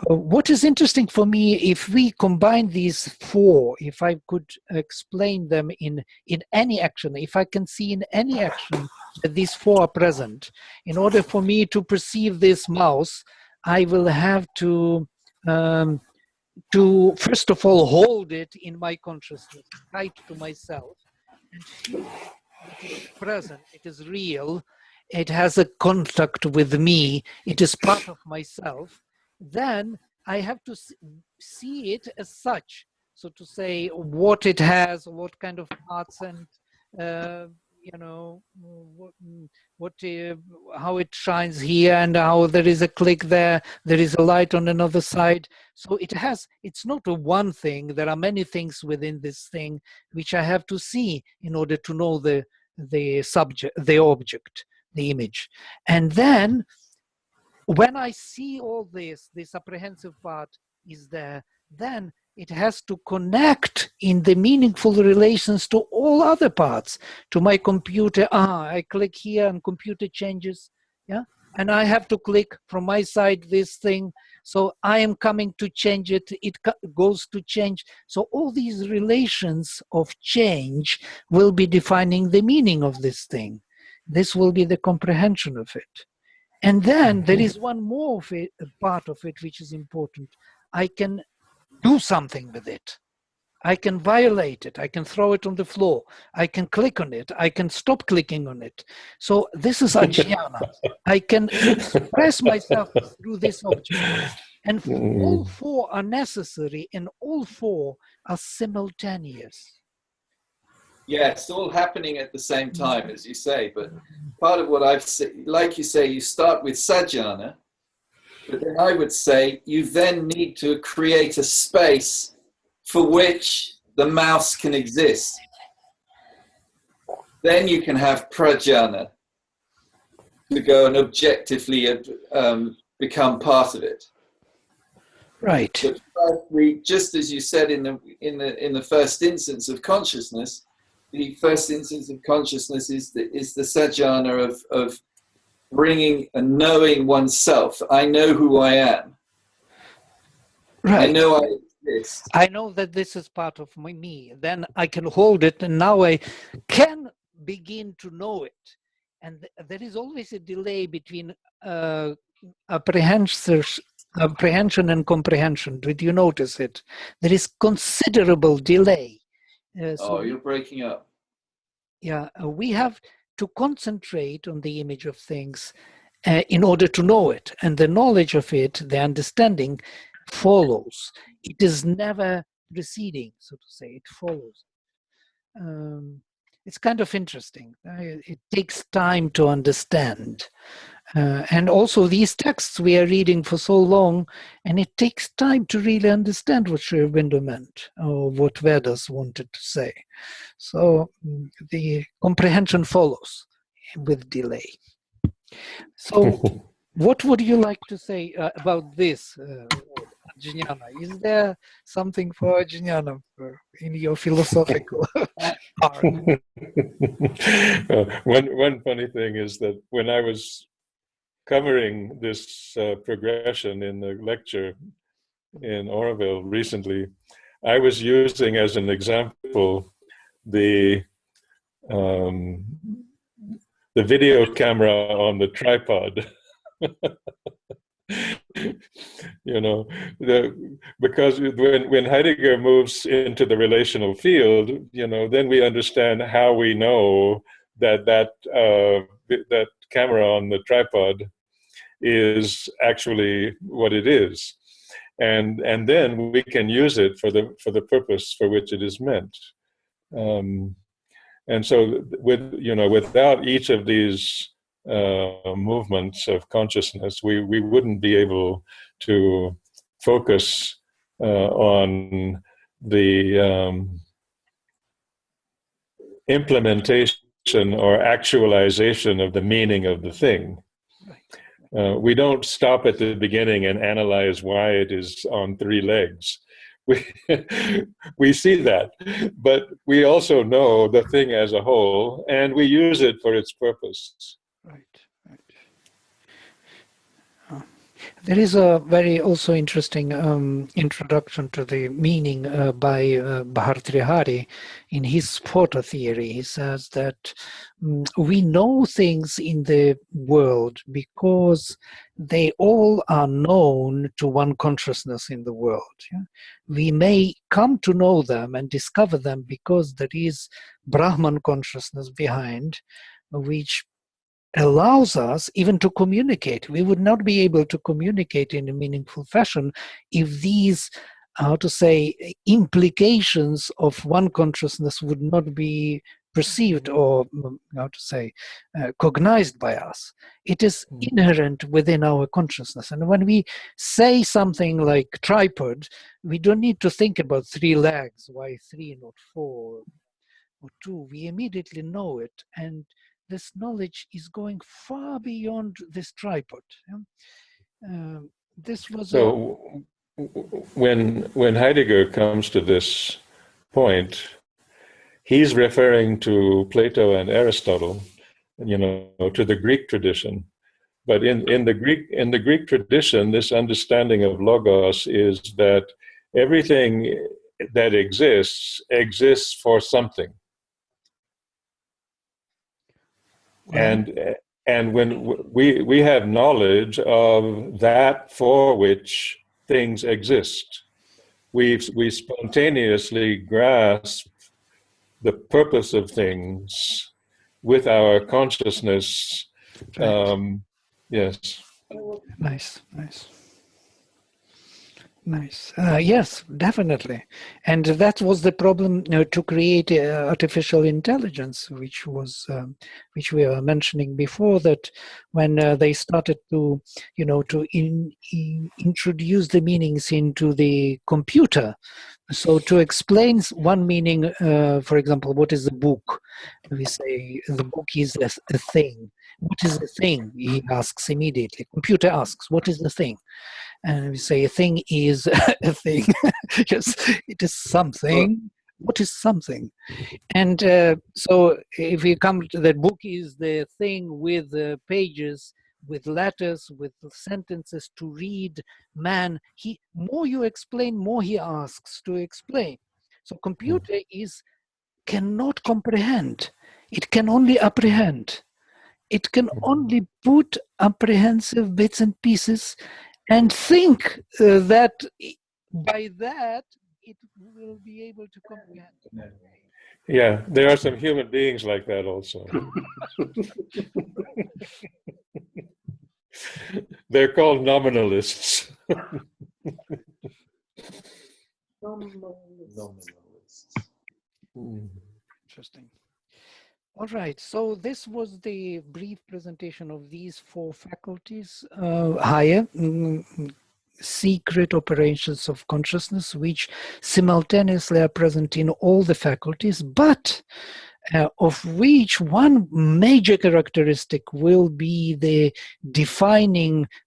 What is interesting for me, if we combine these four, if I could explain them in any action, if I can see in any action that these four are present, in order for me to perceive this mouse, I will have to first of all hold it in my consciousness, tight to myself, and feel that it is present, it is real, it has a contact with me, it is part of myself. Then I have to see it as such, so to say, what it has, what kind of parts, and how it shines here, and how there is a click there is a light on another side. So it's not a one thing. There are many things within this thing which I have to see in order to know the subject, the object, the image. And then when I see all this apprehensive part is there, then it has to connect in the meaningful relations to all other parts, to my computer. I click here and computer changes, and I have to click from my side this thing, so I am coming to change it, it goes to change. So all these relations of change will be defining the meaning of this thing. This will be the comprehension of it. And then there is one more of it, a part of it which is important. I can do something with it. I can violate it. I can throw it on the floor. I can click on it. I can stop clicking on it. So this is ajnana. I can express myself through this object. And all four are necessary and all four are simultaneous. Yeah, it's all happening at the same time, as you say. But part of what I've said, like you say, you start with Samjnana, but then I would say you then need to create a space for which the mouse can exist. Then you can have prajnana to go and objectively become part of it. Right. But firstly, just as you said in the first instance of consciousness, the first instance of consciousness is the sajjana of bringing and knowing oneself. I know who I am. Right. I know I exist. I know that this is part of me. Then I can hold it, and now I can begin to know it. And there is always a delay between apprehension and comprehension. Did you notice it? There is considerable delay. So you're breaking up. Yeah, we have to concentrate on the image of things in order to know it. And the knowledge of it, the understanding, follows. It is never receding, so to say. It follows. It's kind of interesting. It takes time to understand. And also these texts we are reading for so long, and it takes time to really understand what Sri Aurobindo meant, or what Vedas wanted to say. So the comprehension follows with delay. So what would you like to say about this, Ajnana? Is there something for Ajnana in your philosophical art? One funny thing is that when I was covering this progression in the lecture in Oroville recently, I was using as an example the video camera on the tripod. You know, because when Heidegger moves into the relational field, you know, then we understand how we know that that camera on the tripod is actually what it is, and then we can use it for the purpose for which it is meant. And so, without each of these movements of consciousness, we wouldn't be able to focus on the implementation or actualization of the meaning of the thing. We don't stop at the beginning and analyze why it is on three legs. We see that, but we also know the thing as a whole, and we use it for its purpose. Right. There is a very also interesting introduction to the meaning by Bhartrihari in his Spota theory. He says that we know things in the world because they all are known to one consciousness in the world. Yeah? We may come to know them and discover them because there is Brahman consciousness behind, which allows us even to communicate. We would not be able to communicate in a meaningful fashion if these, how to say, implications of one consciousness would not be perceived or, how to say, cognized by us. It is inherent within our consciousness. And when we say something like tripod, we don't need to think about three legs, why three, not four or two. We immediately know it. And this knowledge is going far beyond this tripod. This was so when Heidegger comes to this point, he's referring to Plato and Aristotle, to the Greek tradition. But in the Greek tradition, this understanding of logos is that everything that exists for something. And when we have knowledge of that for which things exist, we spontaneously grasp the purpose of things with our consciousness. Right. Yes. Nice, nice. Nice. Yes, definitely. And that was the problem to create artificial intelligence, which we were mentioning before. That when they started to, to introduce the meanings into the computer. So to explain one meaning, for example, what is a book? We say the book is a thing. What is a thing? He asks immediately. Computer asks, what is the thing? And we say a thing is a thing. Yes, it is something. What is something? And so if you come to that, book is the thing with pages, with letters, with sentences to read. Man, more you explain, more he asks to explain. So computer cannot comprehend. It can only apprehend. It can only put apprehensive bits and pieces and think that by that it will be able to comprehend. Yeah, there are some human beings like that also. They're called nominalists. Nominalists. Interesting. All right, so this was the brief presentation of these four faculties. Higher, secret operations of consciousness, which simultaneously are present in all the faculties, but of which one major characteristic will be the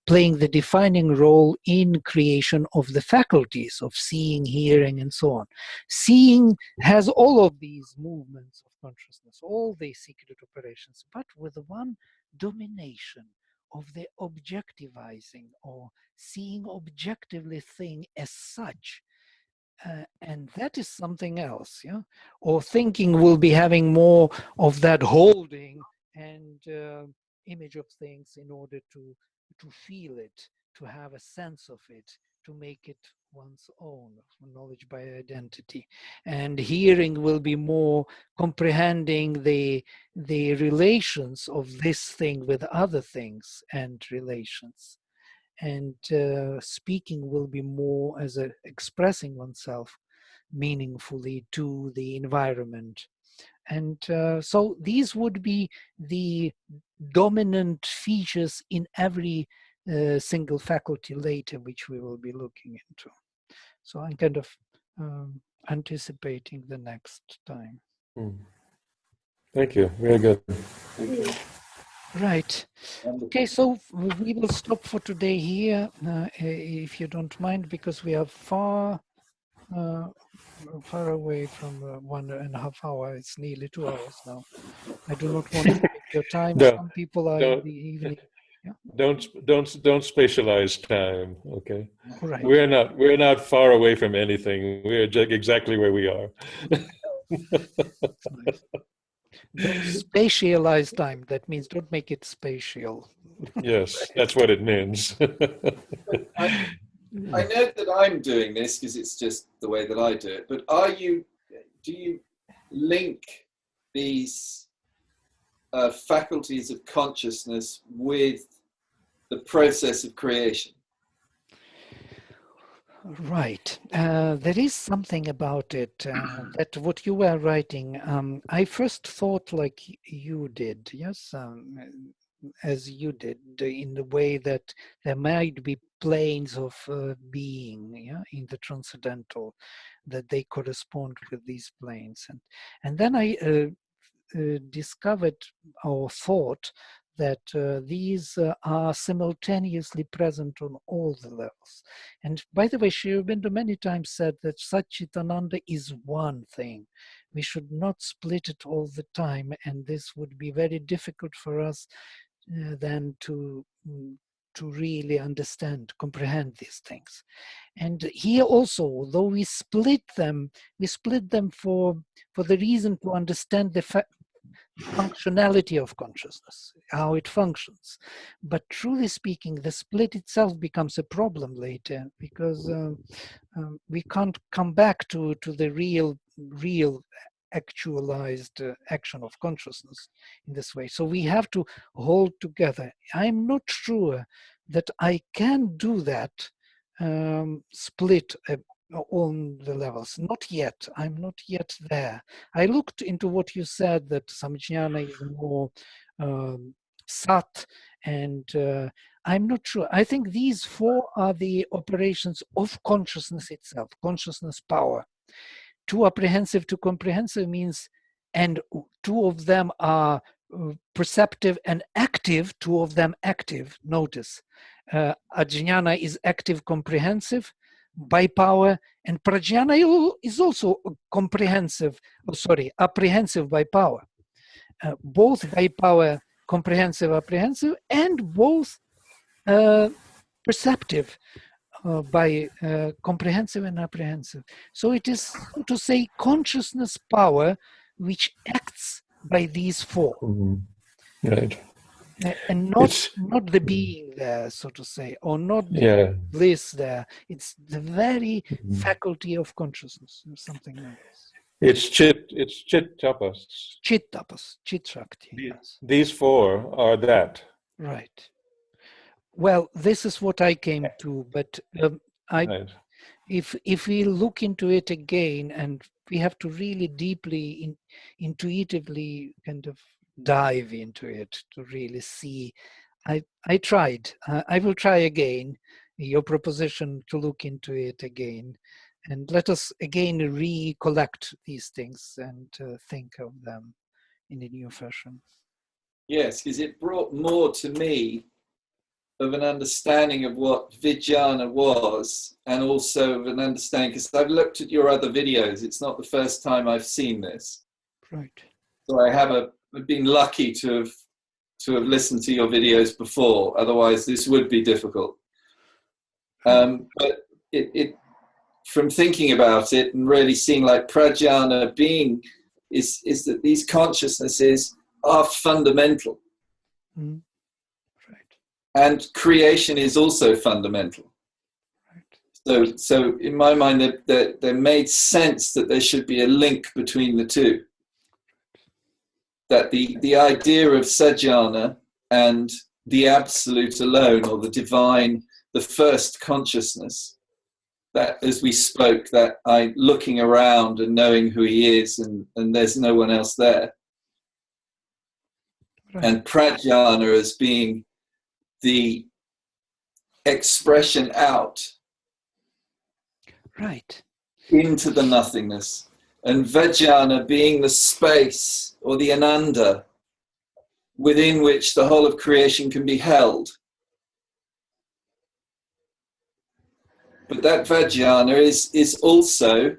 playing the defining role in creation of the faculties of seeing, hearing, and so on. Seeing has all of these movements of consciousness, all the secret operations, but with one domination of the objectivizing or seeing objectively thing as such. And that is something else, yeah. Or thinking will be having more of that holding and image of things in order to feel it, to have a sense of it, to make it one's own, knowledge by identity. And hearing will be more comprehending the relations of this thing with other things and relations. And speaking will be more as expressing oneself meaningfully to the environment. And so these would be the dominant features in every single faculty later, which we will be looking into. So I'm kind of anticipating the next time. Thank you. Very good. Right. Okay, so we will stop for today here, if you don't mind, because we are far away from 1.5 hours. It's nearly 2 hours now. I do not want to take your time. No, Some people are in the evening. Yeah. Don't spatialize time. Okay. Right. We're not far away from anything. We're exactly where we are. Nice. Don't spatialize time. That means don't make it spatial. Yes, that's what it means. I know that I'm doing this because it's just the way that I do it, but do you link these faculties of consciousness with the process of creation? Right. There is something about it that what you were writing, I first thought like you did, yes, as you did, in the way that there might be planes of being, yeah, in the transcendental, that they correspond with these planes. And then I discovered or thought that these are simultaneously present on all the levels. And by the way, Sri Aurobindo many times said that Satchitananda is one thing. We should not split it all the time, and this would be very difficult for us then to really understand, comprehend these things. And here also, although we split them for the reason to understand functionality of consciousness, how it functions. But truly speaking, the split itself becomes a problem later, because we can't come back to the real actualized action of consciousness in this way. So we have to hold together. I'm not sure that I can do that split on the levels. Not yet. I'm not yet there. I looked into what you said, that Samjnana is more sat, and I'm not sure. I think these four are the operations of consciousness itself, consciousness power. Too apprehensive to comprehensive means, and two of them are perceptive and active, two of them active. Notice, Ajnana is active comprehensive by power, and Prajnana is also comprehensive, apprehensive by power. Both by power, comprehensive, apprehensive, and both perceptive, by comprehensive and apprehensive. So it is, so to say, consciousness power which acts by these four. Right. And not the being there, so to say, or not the bliss there. It's the very faculty of consciousness, or something like this. It's chit tapas. Chit tapas, chit shakti. Yes. These four are that. Right. Well, this is what I came to, but Right. if we look into it again, and we have to really deeply, intuitively kind of dive into it to really see. I tried. I will try again. Your proposition to look into it again, and let us again recollect these things and think of them in a new fashion. Yes, because it brought more to me of an understanding of what Vijnana was, and also of an understanding, because I've looked at your other videos. It's not the first time I've seen this. Right. So I've been lucky to have listened to your videos before. Otherwise, this would be difficult. But it from thinking about it and really seeing like Prajnana being is that these consciousnesses are fundamental. Mm. Right. And creation is also fundamental. Right. So in my mind, there made sense that there should be a link between the two. That the idea of Samjnana and the absolute alone, or the divine, the first consciousness, that as we spoke, that I looking around and knowing who he is, and there's no one else there. Right. And Prajnana as being the expression out, right, into the nothingness, and Vijnana being the space or the ananda within which the whole of creation can be held. But that Vijnana is also,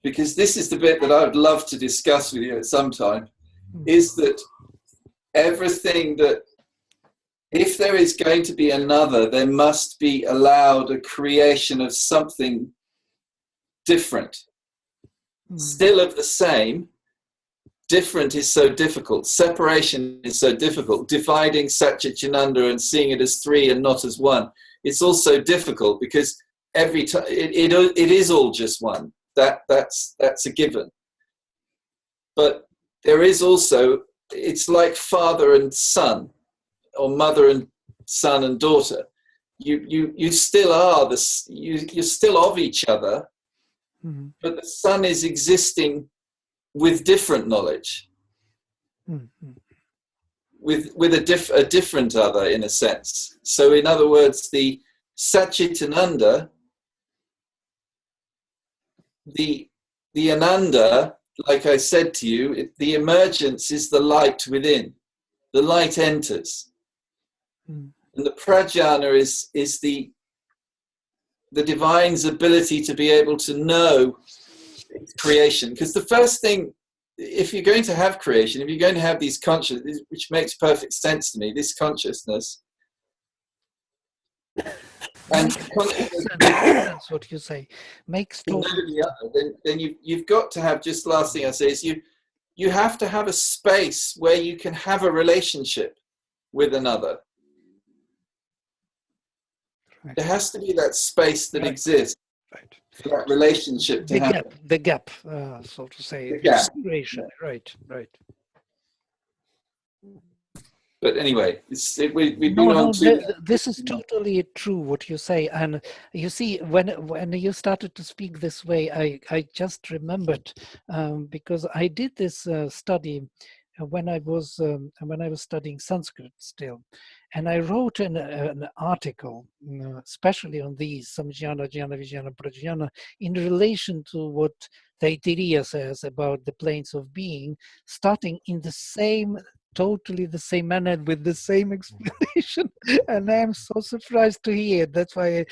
because this is the bit that I would love to discuss with you at some time, is that everything that, if there is going to be another, there must be allowed a creation of something different. Still of the same, different is so difficult. Separation is so difficult. Dividing Satchitananda and seeing it as three and not as one, it's also difficult because every time it is all just one. That's a given. But there is also, it's like father and son, or mother and son and daughter. You still are this. You're still of each other. Mm-hmm. But the son is existing with different knowledge, mm-hmm. with a different other, in a sense. So in other words, the Satchitananda, the Ananda, like I said to you, the emergence is the light within. The light enters. Mm. And the Prajnana is the divine's ability to be able to know creation. Because the first thing, if you're going to have creation, if you're going to have these consciousness, which makes perfect sense to me, this consciousness. And that's what you say. Makes total sense. Then you've got to have, just last thing I say is you have to have a space where you can have a relationship with another. Right. There has to be that space that Right. exists Right. for that relationship to The happen. gap, the gap, so to say, The gap. separation. Right, right. But anyway, we've been No, on no, too. this is totally true what you say. And you see, when you started to speak this way, I just remembered because I did this study when I was studying Sanskrit still, and I wrote an article, especially on these Samjnana, Jnana, Vijnana, Prajnana, in relation to what Taittiriya says about the planes of being, starting in the same totally the same manner with the same explanation. And I'm so surprised to hear it. That's why I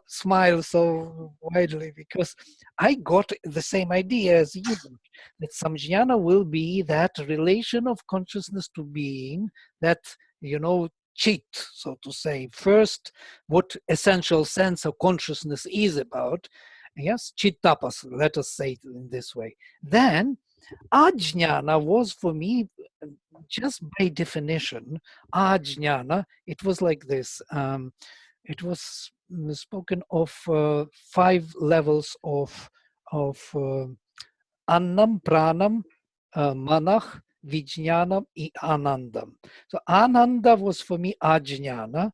smile so widely, because I got the same idea as you do, that Samjnana will be that relation of consciousness to being, that, you know, chit, so to say. First, what essential sense of consciousness is about. Yes, chit tapas, let us say it in this way. Then Ajnana was for me, just by definition, Ajnana, it was like this. It was spoken of 5 levels of Annam, Pranam, Manach, Vijnanam, Anandam. So Ananda was for me Ajnana,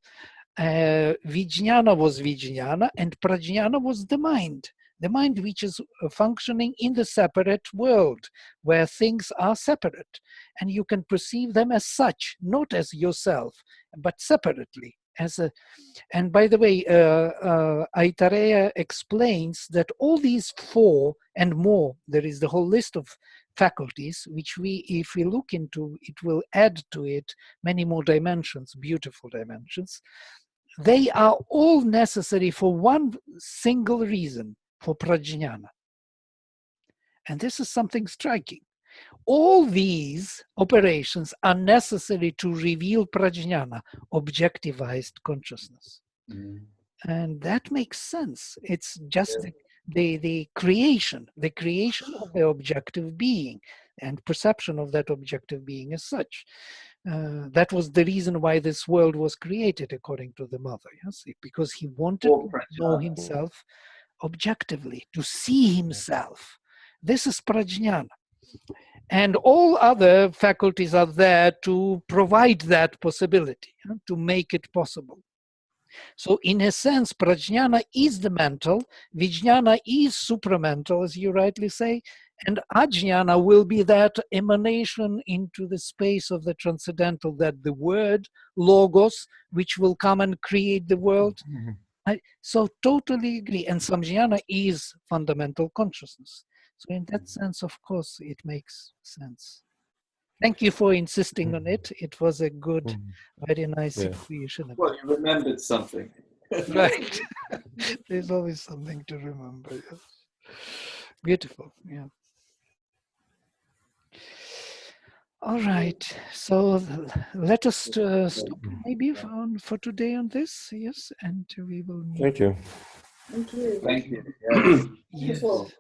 Vijnana was Vijnana, and Prajnana was the mind. The mind which is functioning in the separate world, where things are separate. And you can perceive them as such, not as yourself, but separately. And by the way, Aitareya explains that all these 4 and more, there is the whole list of faculties, which if we look into, it will add to it many more dimensions, beautiful dimensions. They are all necessary for one single reason, for prajnana. And this is something striking. All these operations are necessary to reveal prajnana, objectivized consciousness. And that makes sense. It's just the creation of the objective being and perception of that objective being as such. That was the reason why this world was created, according to the mother, yes? Because he wanted to know himself objectively, to see himself. This is prajnana. And all other faculties are there to provide that possibility, to make it possible. So in a sense, prajnana is the mental, vijnana is supramental, as you rightly say, and ajnana will be that emanation into the space of the transcendental, that the word, logos, which will come and create the world. So totally agree. And samjnana is fundamental consciousness. So in that sense, of course, it makes sense. Thank you for insisting on it. It was a good, very nice explanation. Well, you remembered something. Right. There's always something to remember. Yes. Beautiful. Yeah. All right. So let us stop maybe for today on this. Yes. And we will meet. Thank you. Thank you. Thank you. Yes. Yes. Beautiful.